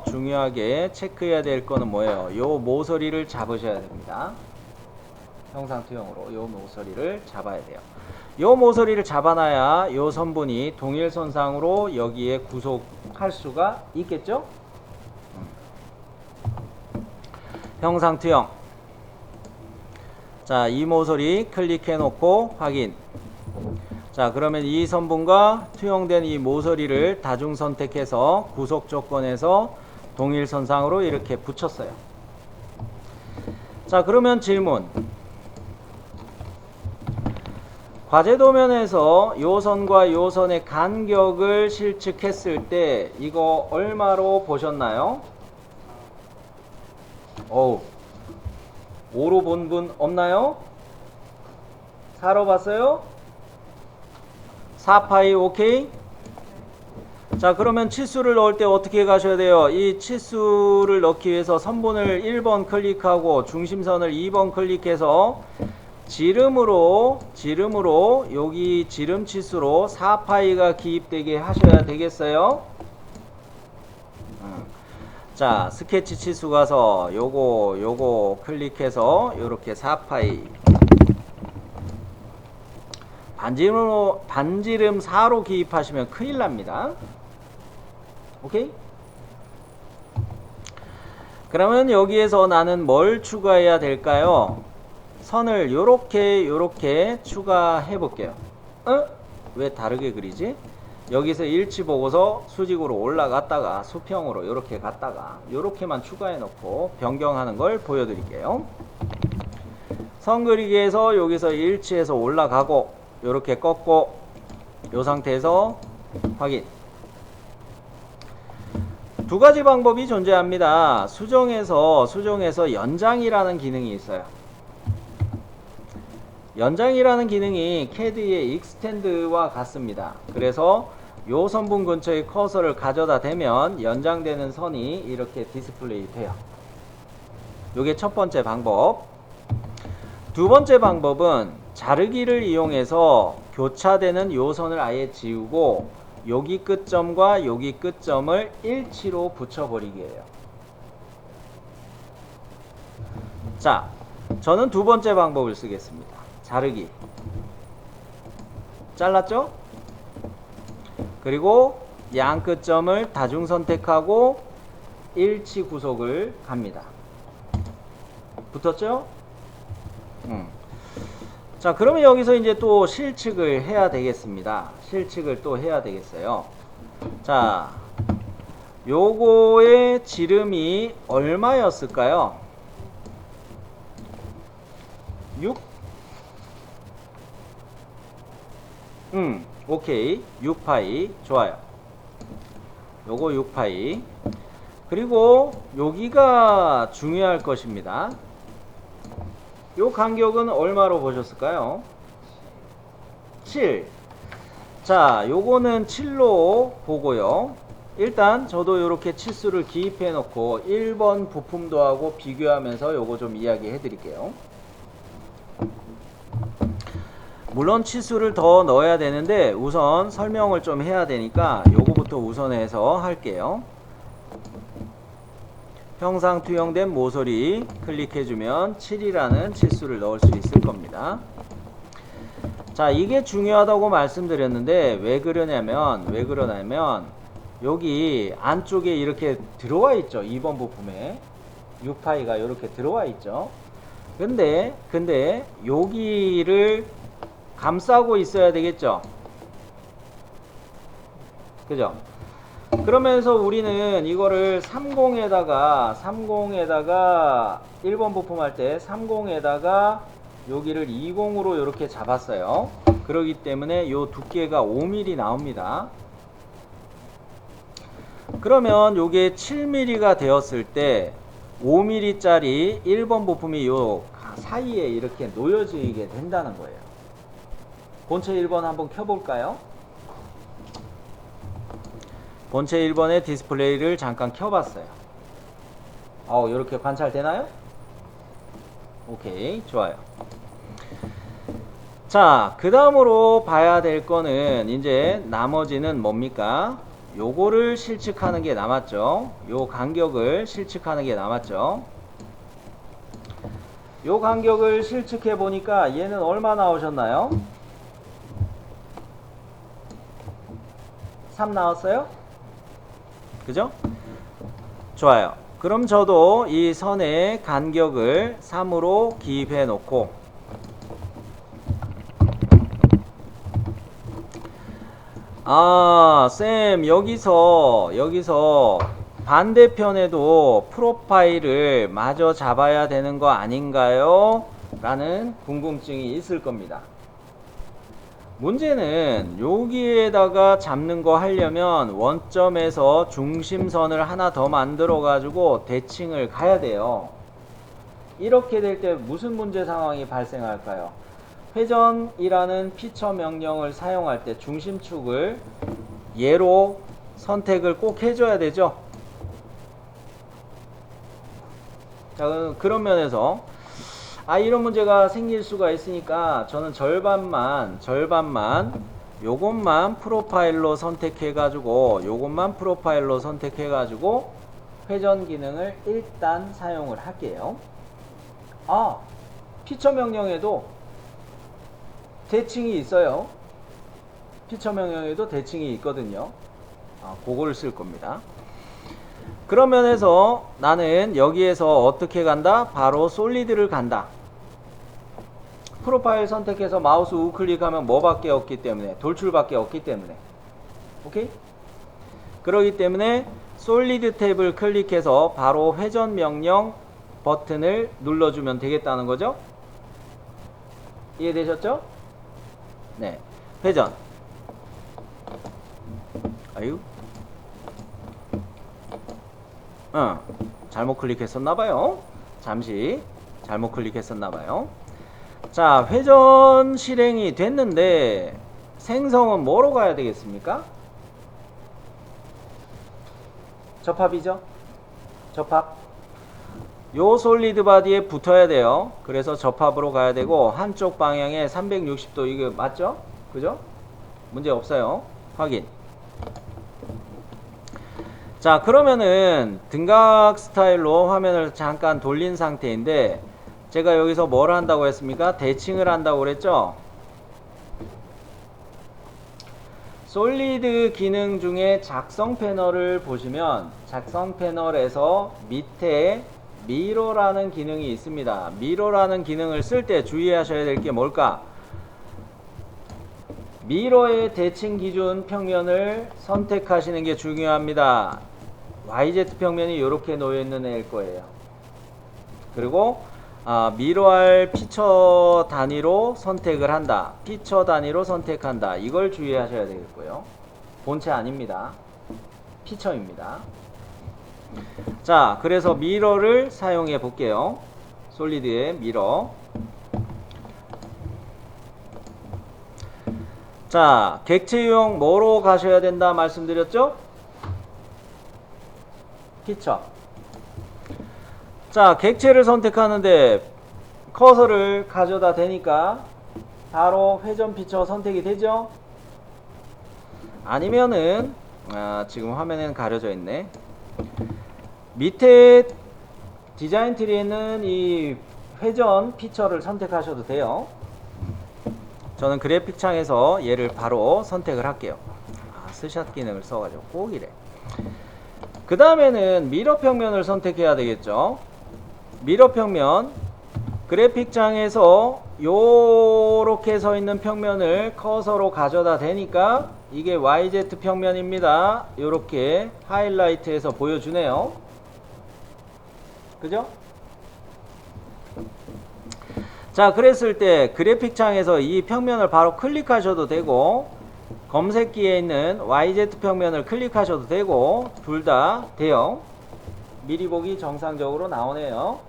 중요하게 체크해야 될 거는 뭐예요? 요 모서리를 잡으셔야 됩니다. 형상 투영으로 요 모서리를 잡아야 돼요. 요 모서리를 잡아놔야 요 선분이 동일선상으로 여기에 구속할 수가 있겠죠? 형상투영. 자, 이 모서리 클릭해 놓고 확인. 자, 그러면 이 선분과 투영된 이 모서리를 다중 선택해서 구속 조건에서 동일선상으로 이렇게 붙였어요. 자, 그러면 질문. 과제도면에서 요 선과 요 선의 간격을 실측했을 때 이거 얼마로 보셨나요? 5로 본 분 없나요? 4로 봤어요? 4파이 오케이? 자, 그러면 치수를 넣을 때 어떻게 가셔야 돼요? 이 치수를 넣기 위해서 선분을 1번 클릭하고 중심선을 2번 클릭해서 지름으로 여기 지름 치수로 4파이가 기입되게 하셔야 되겠어요? 자, 스케치 치수 가서 요거 클릭해서 요렇게 4파이 반지름 4로 기입하시면 큰일 납니다. 오케이? 그러면 여기에서 나는 뭘 추가해야 될까요? 선을 요렇게 추가해 볼게요. 왜 다르게 그리지? 여기서 일치 보고서 수직으로 올라갔다가 수평으로 요렇게 갔다가 요렇게만 추가해 놓고 변경하는 걸 보여드릴게요. 선 그리기에서 여기서 일치해서 올라가고 요렇게 꺾고 요 상태에서 확인. 두 가지 방법이 존재합니다. 수정에서 연장이라는 기능이 있어요. 연장이라는 기능이 CAD의 익스텐드와 같습니다. 그래서 요 선분 근처에 커서를 가져다 대면 연장되는 선이 이렇게 디스플레이 돼요. 요게 첫 번째 방법. 두 번째 방법은 자르기를 이용해서 교차되는 요 선을 아예 지우고 여기 끝점과 여기 끝점을 일치로 붙여버리기예요. 자, 저는 두 번째 방법을 쓰겠습니다. 자르기. 잘랐죠? 그리고 양 끝점을 다중 선택하고 일치 구속을 갑니다. 붙었죠? 자, 그러면 여기서 이제 또 실측을 해야 되겠습니다. 실측을 또 해야 되겠어요. 자, 요거의 지름이 얼마였을까요? 6? 오케이. 6파이. 좋아요. 요거 6파이. 그리고 여기가 중요할 것입니다. 요 간격은 얼마로 보셨을까요? 7. 자, 요거는 7로 보고요. 일단 저도 요렇게 치수를 기입해 놓고 1번 부품도하고 비교하면서 요거 좀 이야기해 드릴게요. 물론 치수를 더 넣어야 되는데 우선 설명을 좀 해야 되니까 요거부터 우선해서 할게요. 형상 투영된 모서리 클릭해주면 7이라는 치수를 넣을 수 있을 겁니다. 자, 이게 중요하다고 말씀드렸는데 왜 그러냐면 여기 안쪽에 이렇게 들어와 있죠. 2번 부품에 6파이가 이렇게 들어와 있죠. 근데 여기를 감싸고 있어야 되겠죠. 그죠? 그러면서 우리는 이거를 30에다가 1번 부품 할 때 30에다가 여기를 20으로 이렇게 잡았어요. 그러기 때문에 요 두께가 5mm 나옵니다. 그러면 요게 7mm가 되었을 때 5mm 짜리 1번 부품이 요 사이에 이렇게 놓여지게 된다는 거예요. 본체 1번 한번 켜볼까요? 본체 1번의 디스플레이를 잠깐 켜봤어요. 이렇게 관찰되나요? 오케이, 좋아요. 자, 그 다음으로 봐야 될 거는 이제 나머지는 뭡니까? 요거를 실측하는 게 남았죠. 요 간격을 실측하는 게 남았죠. 요 간격을 실측해 보니까 얘는 얼마 나오셨나요? 3 나왔어요? 그죠? 좋아요. 그럼 저도 이 선의 간격을 3으로 기입해 놓고 쌤 여기서 반대편에도 프로파일을 마저 잡아야 되는 거 아닌가요? 라는 궁금증이 있을 겁니다. 문제는 여기에다가 잡는 거 하려면 원점에서 중심선을 하나 더 만들어 가지고 대칭을 가야 돼요. 이렇게 될 때 무슨 문제 상황이 발생할까요? 회전이라는 피처 명령을 사용할 때 중심축을 얘로 선택을 꼭 해줘야 되죠. 자, 그런 면에서 이런 문제가 생길 수가 있으니까 저는 절반만 요것만 프로파일로 선택해 가지고 회전 기능을 일단 사용을 할게요. 피처 명령에도 대칭이 있어요. 피처 명령에도 대칭이 있거든요. 그거를 쓸 겁니다. 그런 면에서 나는 여기에서 어떻게 간다? 바로 솔리드를 간다. 프로파일 선택해서 마우스 우클릭하면 뭐밖에 없기 때문에 돌출밖에 없기 때문에 오케이? 그러기 때문에 솔리드 탭을 클릭해서 바로 회전 명령 버튼을 눌러주면 되겠다는 거죠. 이해되셨죠? 네, 회전. 잘못 클릭했었나봐요. 잠시 잘못 클릭했었나봐요. 자, 회전 실행이 됐는데 생성은 뭐로 가야 되겠습니까? 접합이죠. 접합. 요 솔리드 바디에 붙어야 돼요. 그래서 접합으로 가야 되고 한쪽 방향에 360도 이거 맞죠? 그죠? 문제 없어요. 확인. 자, 그러면은 등각 스타일로 화면을 잠깐 돌린 상태인데 제가 여기서 뭘 한다고 했습니까? 대칭을 한다고 그랬죠? 솔리드 기능 중에 작성 패널을 보시면 작성 패널에서 밑에 미러라는 기능이 있습니다. 미러라는 기능을 쓸 때 주의하셔야 될 게 뭘까? 미러의 대칭 기준 평면을 선택하시는 게 중요합니다. YZ 평면이 이렇게 놓여 있는 애일 거예요. 그리고 미러할 피처 단위로 선택을 한다. 피처 단위로 선택한다. 이걸 주의하셔야 되겠고요. 본체 아닙니다. 피처입니다. 자, 그래서 미러를 사용해 볼게요. 솔리드의 미러. 자, 객체 유형 뭐로 가셔야 된다 말씀드렸죠? 피처. 자, 객체를 선택하는데 커서를 가져다 대니까 바로 회전 피처 선택이 되죠? 아니면은 지금 화면에는 가려져 있네. 밑에 디자인 트리에는 이 회전 피처를 선택하셔도 돼요. 저는 그래픽 창에서 얘를 바로 선택을 할게요. 스샷 기능을 써가지고 꼭 이래. 그 다음에는 미러 평면을 선택해야 되겠죠. 미러 평면, 그래픽 창에서 요렇게 서 있는 평면을 커서로 가져다 대니까 이게 YZ 평면입니다. 요렇게 하이라이트해서 보여주네요. 그죠? 자, 그랬을 때 그래픽 창에서 이 평면을 바로 클릭하셔도 되고 검색기에 있는 YZ 평면을 클릭하셔도 되고 둘 다 돼요. 미리 보기 정상적으로 나오네요.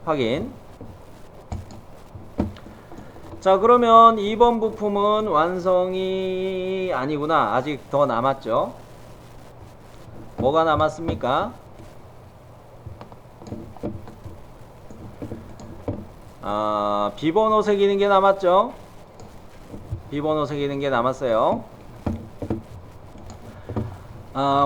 확인. 자, 그러면 2번 부품은 완성이 아니구나. 아직 더 남았죠. 뭐가 남았습니까? 비번호 새기는 게 남았죠. 비번호 새기는 게 남았어요.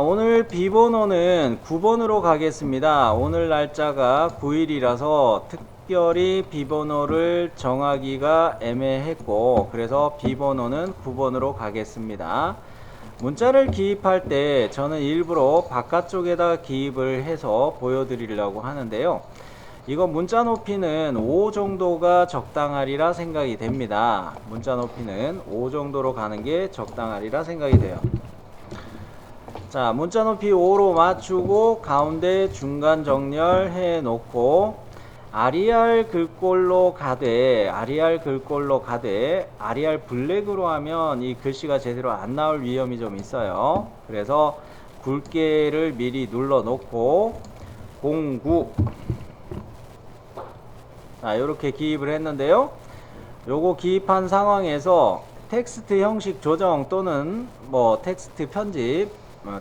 오늘 비번호는 9번으로 가겠습니다. 오늘 날짜가 9일이라서 특별히 비번호를 정하기가 애매했고 그래서 비번호는 9번으로 가겠습니다. 문자를 기입할 때 저는 일부러 바깥쪽에다 기입을 해서 보여드리려고 하는데요. 이거 문자 높이는 5 정도가 적당하리라 생각이 됩니다. 문자 높이는 5 정도로 가는 게 적당하리라 생각이 돼요. 자, 문자 높이 5로 맞추고 가운데 중간 정렬해 놓고 아리알 글꼴로 가되 아리알 블랙으로 하면 이 글씨가 제대로 안 나올 위험이 좀 있어요. 그래서 굵게를 미리 눌러 놓고 09 자, 이렇게 기입을 했는데요. 요거 기입한 상황에서 텍스트 형식 조정 또는 뭐 텍스트 편집,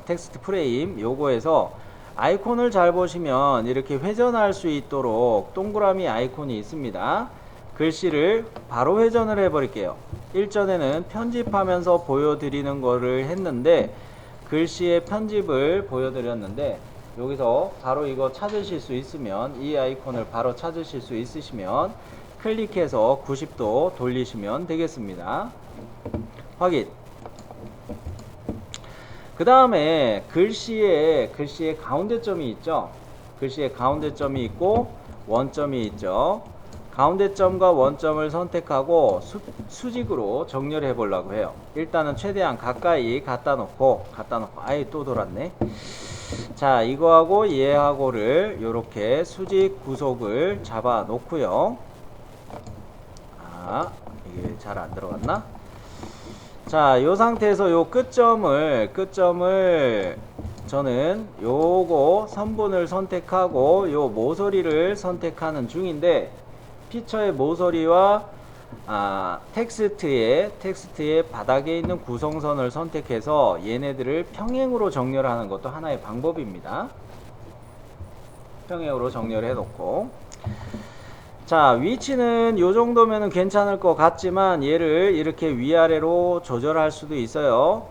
텍스트 프레임 요거에서 아이콘을 잘 보시면 이렇게 회전할 수 있도록 동그라미 아이콘이 있습니다. 글씨를 바로 회전을 해 버릴게요. 일전에는 편집하면서 보여드리는 거를 했는데 글씨의 편집을 보여드렸는데 여기서 바로 이거 찾으실 수 있으면 이 아이콘을 바로 찾으실 수 있으시면 클릭해서 90도 돌리시면 되겠습니다. 확인. 그 다음에 글씨에 가운데점이 있죠. 글씨에 가운데점이 있고 원점이 있죠. 가운데점과 원점을 선택하고 수직으로 정렬해 보려고 해요. 일단은 최대한 가까이 갖다 놓고 아예 또 돌았네. 자, 이거하고 얘하고를 이렇게 수직 구속을 잡아 놓고요. 아, 이게 잘 안 들어갔나? 자, 요 상태에서 요 끝점을 저는 요거 선분을 선택하고 요 모서리를 선택하는 중인데 피처의 모서리와 텍스트의 바닥에 있는 구성선을 선택해서 얘네들을 평행으로 정렬하는 것도 하나의 방법입니다. 평행으로 정렬해 놓고 자, 위치는 요 정도면 괜찮을 것 같지만 얘를 이렇게 위아래로 조절할 수도 있어요.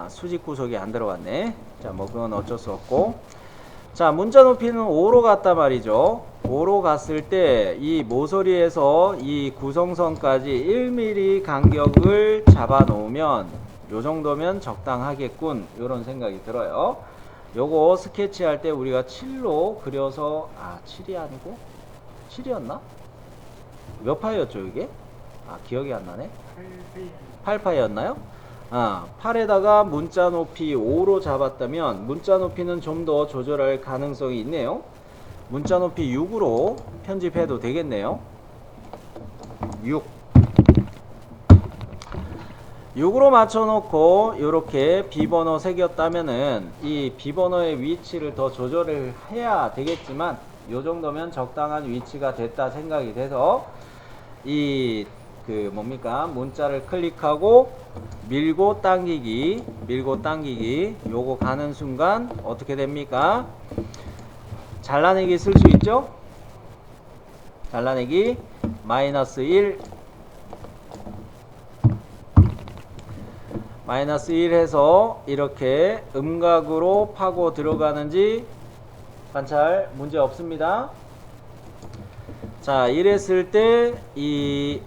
수직 구속이 안 들어갔네. 자, 뭐 그건 어쩔 수 없고. 자, 문자 높이는 5로 갔단 말이죠. 5로 갔을 때 이 모서리에서 이 구성선까지 1mm 간격을 잡아 놓으면 요 정도면 적당하겠군. 요런 생각이 들어요. 요거 스케치할 때 우리가 7로 그려서 7이 아니고 7이었나? 몇 파이였죠 이게? 기억이 안 나네. 8파이였나요? 8에다가 문자 높이 5로 잡았다면 문자 높이는 좀 더 조절할 가능성이 있네요. 문자 높이 6으로 편집해도 되겠네요. 6으로 맞춰놓고 이렇게 비번호 새겼다면은 이 비번호의 위치를 더 조절을 해야 되겠지만 요 정도면 적당한 위치가 됐다 생각이 돼서 이 문자를 클릭하고 밀고 당기기 요거 가는 순간 어떻게 됩니까? 잘라내기 쓸 수 있죠? 잘라내기 -1 -1 해서 이렇게 음각으로 파고 들어가는지 관찰 문제 없습니다. 자, 이랬을 때 이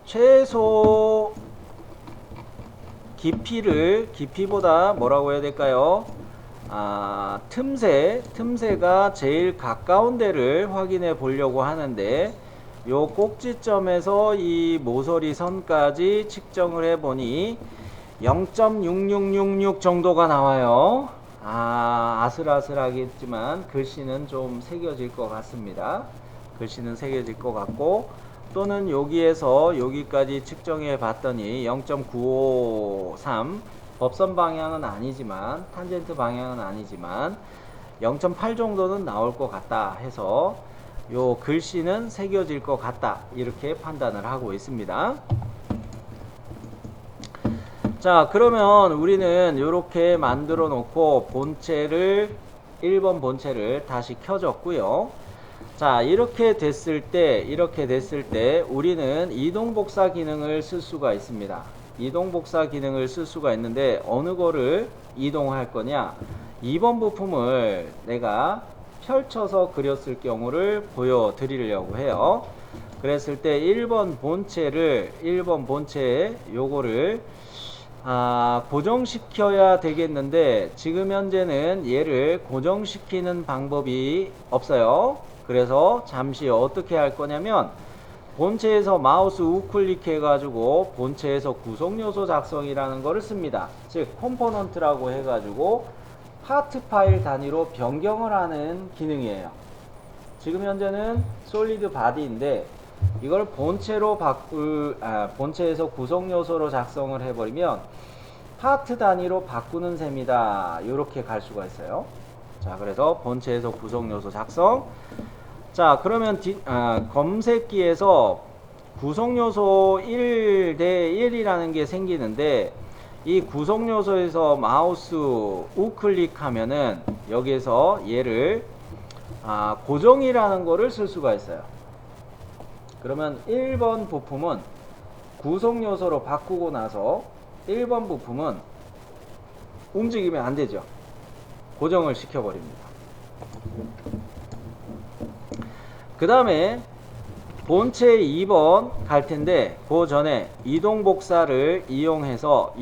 최소 깊이보다 뭐라고 해야 될까요? 틈새가 제일 가까운 데를 확인해 보려고 하는데 요 꼭지점에서 이 모서리 선까지 측정을 해 보니 0.6666 정도가 나와요. 아슬아슬하겠지만 글씨는 좀 새겨질 것 같습니다. 글씨는 새겨질 것 같고 또는 여기에서 여기까지 측정해 봤더니 0.953 법선 방향은 아니지만 탄젠트 방향은 아니지만 0.8 정도는 나올 것 같다 해서 요 글씨는 새겨질 것 같다 이렇게 판단을 하고 있습니다. 자, 그러면 우리는 이렇게 만들어 놓고 1번 본체를 다시 켜줬고요. 자, 이렇게 됐을 때 우리는 이동복사 기능을 쓸 수가 있습니다. 이동복사 기능을 쓸 수가 있는데 어느 거를 이동할 거냐? 2번 부품을 내가 펼쳐서 그렸을 경우를 보여드리려고 해요. 그랬을 때 1번 본체 요거를 고정시켜야 되겠는데 지금 현재는 얘를 고정시키는 방법이 없어요. 그래서 잠시 어떻게 할 거냐면 본체에서 마우스 우클릭 해가지고 본체에서 구성요소 작성이라는 거를 씁니다. 즉 컴포넌트라고 해가지고 파트 파일 단위로 변경을 하는 기능이에요. 지금 현재는 솔리드 바디인데 이걸 본체로 본체에서 구성요소로 작성을 해버리면 파트 단위로 바꾸는 셈이다. 이렇게 갈 수가 있어요. 자, 그래서 본체에서 구성요소 작성. 자, 그러면 검색기에서 구성요소 1대 1이라는 게 생기는데 이 구성요소에서 마우스 우클릭하면은 여기에서 얘를 고정이라는 거를 쓸 수가 있어요. 그러면 1번 부품은 구성요소로 바꾸고 나서 1번 부품은 움직이면 안 되죠. 고정을 시켜버립니다. 그 다음에 본체 2번 갈 텐데 그 전에 이동복사를 이용해서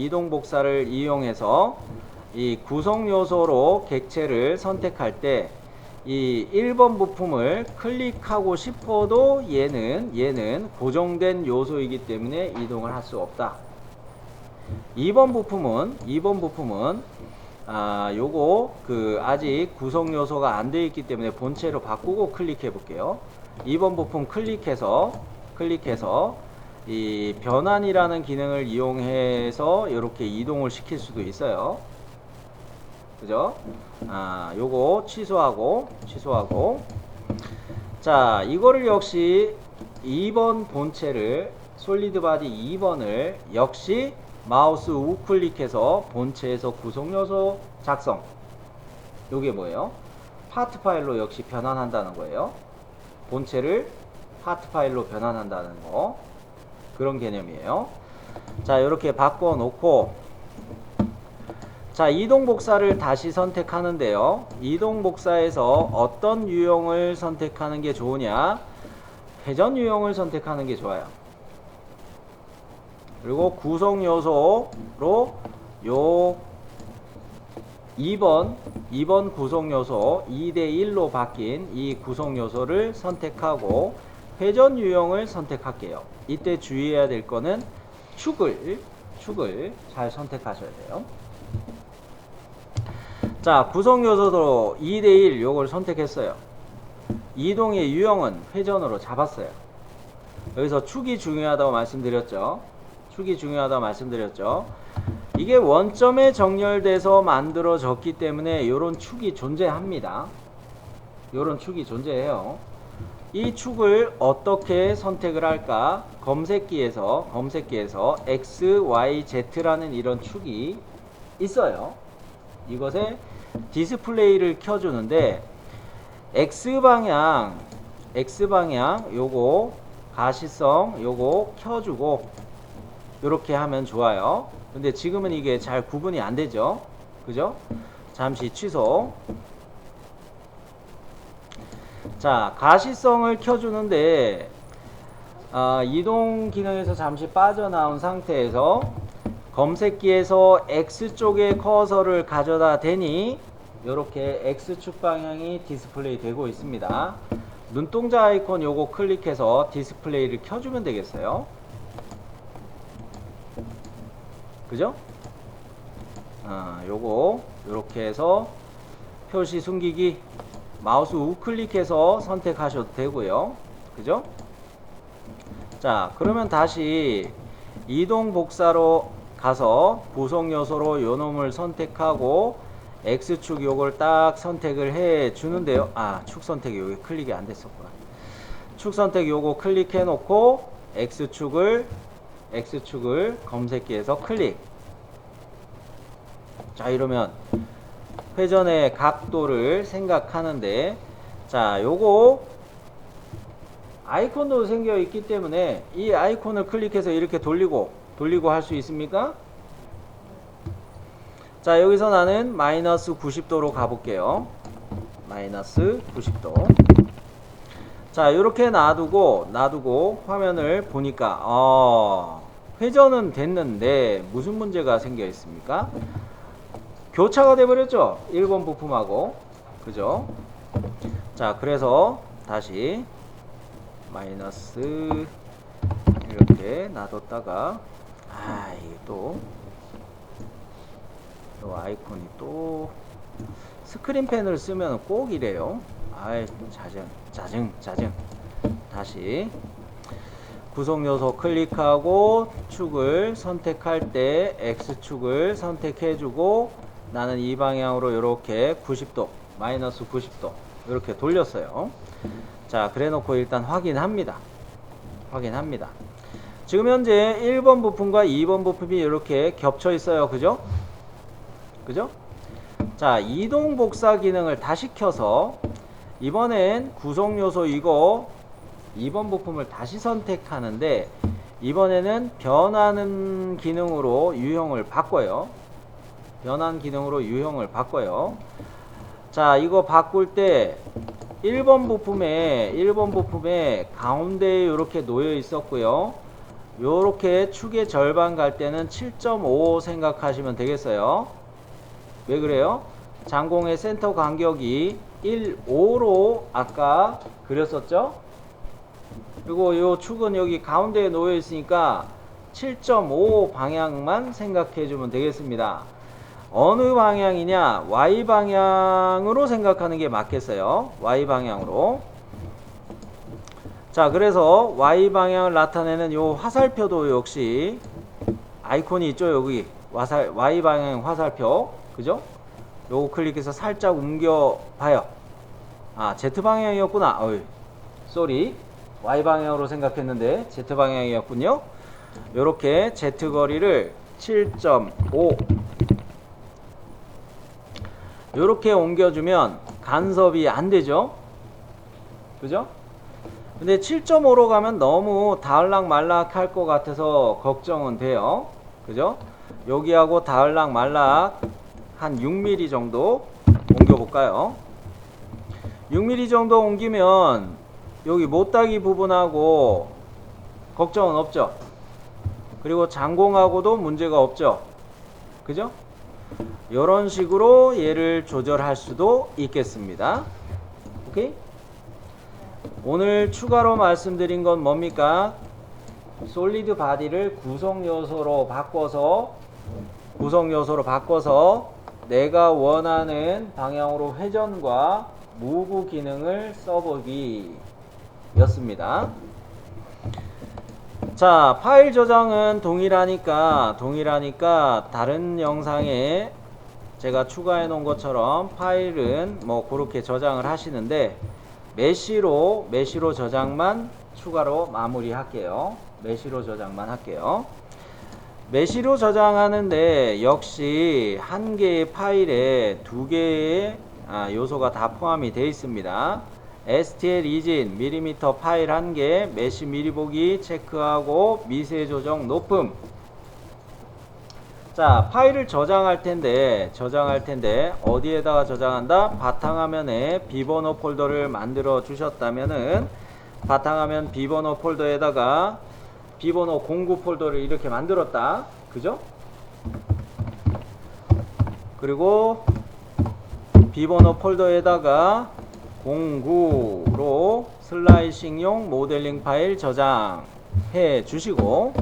이 구성요소로 객체를 선택할 때 이 1번 부품을 클릭하고 싶어도 얘는 고정된 요소이기 때문에 이동을 할 수 없다. 2번 부품은 요거 아직 구성 요소가 안 되어 있기 때문에 본체로 바꾸고 클릭해 볼게요. 2번 부품 클릭해서 이 변환이라는 기능을 이용해서 이렇게 이동을 시킬 수도 있어요. 그죠? 요거 취소하고 자, 이거를 역시 2번 본체를 솔리드 바디 2번을 역시 마우스 우클릭해서 본체에서 구성요소 작성. 요게 뭐예요? 파트 파일로 역시 변환한다는 거예요. 본체를 파트 파일로 변환한다는 거. 그런 개념이에요. 자, 이렇게 바꿔 놓고 자, 이동 복사를 다시 선택하는데요. 이동 복사에서 어떤 유형을 선택하는 게 좋으냐? 회전 유형을 선택하는 게 좋아요. 그리고 구성 요소로 요 2번 구성 요소 2대 1로 바뀐 이 구성 요소를 선택하고 회전 유형을 선택할게요. 이때 주의해야 될 거는 축을 잘 선택하셔야 돼요. 자, 구성 요소도 2대 1 요걸 선택했어요. 이동의 유형은 회전으로 잡았어요. 여기서 축이 중요하다고 말씀드렸죠. 이게 원점에 정렬돼서 만들어졌기 때문에 요런 축이 존재합니다. 요런 축이 존재해요. 이 축을 어떻게 선택을 할까? 검색기에서 X, Y, Z라는 이런 축이 있어요. 이것에 디스플레이를 켜주는데 X방향 요거 가시성 요거 켜주고 이렇게 하면 좋아요. 근데 지금은 이게 잘 구분이 안 되죠. 그죠? 잠시 취소. 자, 가시성을 켜주는데 이동 기능에서 잠시 빠져나온 상태에서 검색기에서 X쪽에 커서를 가져다 대니 이렇게 X축 방향이 디스플레이 되고 있습니다. 눈동자 아이콘 요거 클릭해서 디스플레이를 켜주면 되겠어요. 그죠? 요거 요렇게 해서 표시 숨기기 마우스 우클릭해서 선택하셔도 되고요. 그죠? 자, 그러면 다시 이동 복사로 가서 구성 요소로 요 놈을 선택하고 X축 요걸 딱 선택을 해 주는데요. 축 선택이 여기 클릭이 안 됐었구나. 축 선택 요거 클릭해 놓고 X축을 검색기에서 클릭. 자, 이러면 회전의 각도를 생각하는데 자, 요거 아이콘도 생겨 있기 때문에 이 아이콘을 클릭해서 이렇게 돌리고 할 수 있습니까? 자, 여기서 나는 마이너스 90도로 가볼게요. 마이너스 90도. 자, 이렇게 놔두고 화면을 보니까 회전은 됐는데 무슨 문제가 생겨 있습니까? 교차가 돼 버렸죠. 1번 부품하고. 그죠? 자, 그래서 다시 마이너스 이렇게 놔뒀다가 이게 또 요 아이콘이 또 스크린펜을 쓰면 꼭 이래요. 짜증. 다시 구성 요소 클릭하고 축을 선택할 때 X축을 선택해주고 나는 이 방향으로 이렇게 90도, 마이너스 90도 이렇게 돌렸어요. 자, 그래 놓고 일단 확인합니다. 지금 현재 1번 부품과 2번 부품이 이렇게 겹쳐 있어요. 그죠? 자, 이동 복사 기능을 다시 켜서 이번엔 구성 요소 이거 2번 부품을 다시 선택하는데 이번에는 변하는 기능으로 유형을 바꿔요. 자, 이거 바꿀 때 1번 부품에 가운데에 이렇게 놓여 있었고요. 요렇게 축의 절반 갈 때는 7.5 생각하시면 되겠어요. 왜 그래요? 장공의 센터 간격이 1,5로 아까 그렸었죠? 그리고 요 축은 여기 가운데에 놓여 있으니까 7.5 방향만 생각해 주면 되겠습니다. 어느 방향이냐? Y 방향으로 생각하는 게 맞겠어요. Y 방향으로. 자, 그래서 Y 방향을 나타내는 요 화살표도 역시 아이콘이 있죠. 여기 Y 방향 화살표. 그죠? 요거 클릭해서 살짝 옮겨 봐요. Z 방향이었구나. 쏘리. Y 방향으로 생각했는데 Z 방향이었군요. 요렇게 Z 거리를 7.5 요렇게 옮겨주면 간섭이 안 되죠. 그죠? 근데 7.5로 가면 너무 다을락말락 할 것 같아서 걱정은 돼요. 그죠? 여기하고 다을락말락 한 6mm 정도 옮겨볼까요? 6mm 정도 옮기면 여기 못따기 부분하고 걱정은 없죠. 그리고 장공하고도 문제가 없죠. 그죠? 이런 식으로 얘를 조절할 수도 있겠습니다. 오케이? 오늘 추가로 말씀드린 건 뭡니까? 솔리드 바디를 구성 요소로 바꿔서 내가 원하는 방향으로 회전과 무브 기능을 써보기 였습니다. 자, 파일 저장은 동일하니까 다른 영상에 제가 추가해 놓은 것처럼 파일은 뭐 그렇게 저장을 하시는데 메시로 저장만 추가로 마무리할게요. 메시로 저장하는데 역시 한 개의 파일에 두 개의 요소가 다 포함이 되어 있습니다. STL 이진 밀리미터 파일 1개, 메시 미리 보기 체크하고 미세 조정 높음. 자, 파일을 저장할 텐데 어디에다가 저장한다? 바탕화면에 비번호 폴더를 만들어 주셨다면은 바탕화면 비번호 폴더에다가 비번호 09 폴더를 이렇게 만들었다. 그죠? 그리고 비번호 폴더에다가 09로 슬라이싱용 모델링 파일 저장해 주시고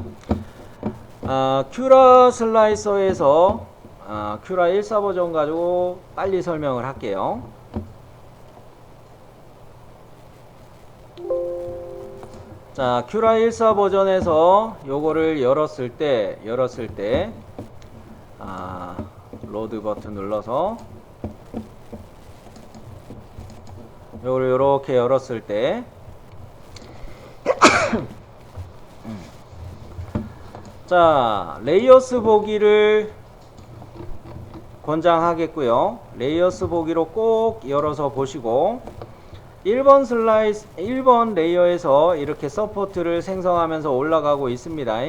큐라 슬라이서에서 큐라 14 버전 가지고 빨리 설명을 할게요. 자, 큐라 14 버전에서 요거를 열었을 때 로드 버튼 눌러서 요거를 요렇게 열었을 때 자, 레이어스 보기를 권장하겠고요. 레이어스 보기로 꼭 열어서 보시고 1번 레이어에서 이렇게 서포트를 생성하면서 올라가고 있습니다.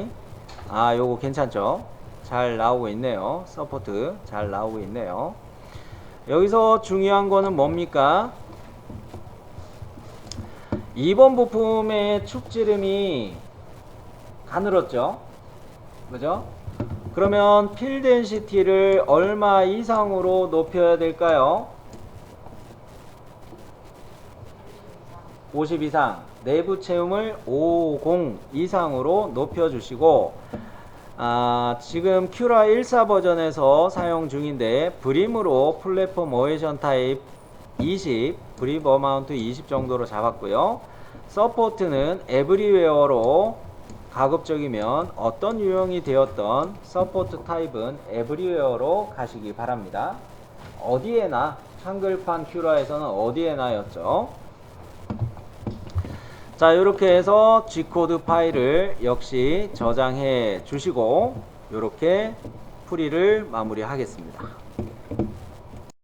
요거 괜찮죠? 잘 나오고 있네요. 서포트 잘 나오고 있네요. 여기서 중요한 거는 뭡니까? 2번 부품의 축지름이 가늘었죠? 그죠? 그러면 필 덴시티를 얼마 이상으로 높여야 될까요? 50 이상. 내부 채움을 50 이상으로 높여주시고, 지금 큐라 14 버전에서 사용 중인데 브림으로 플랫폼 어웨이션 타입 20, 브림 어마운트 20 정도로 잡았고요. 서포트는 에브리웨어로, 가급적이면 어떤 유형이 되었던 서포트 타입은 에브리웨어로 가시기 바랍니다. 어디에나, 한글판 큐라에서는 어디에나 였죠. 자, 이렇게 해서 G코드 파일을 역시 저장해 주시고 이렇게 풀이를 마무리하겠습니다.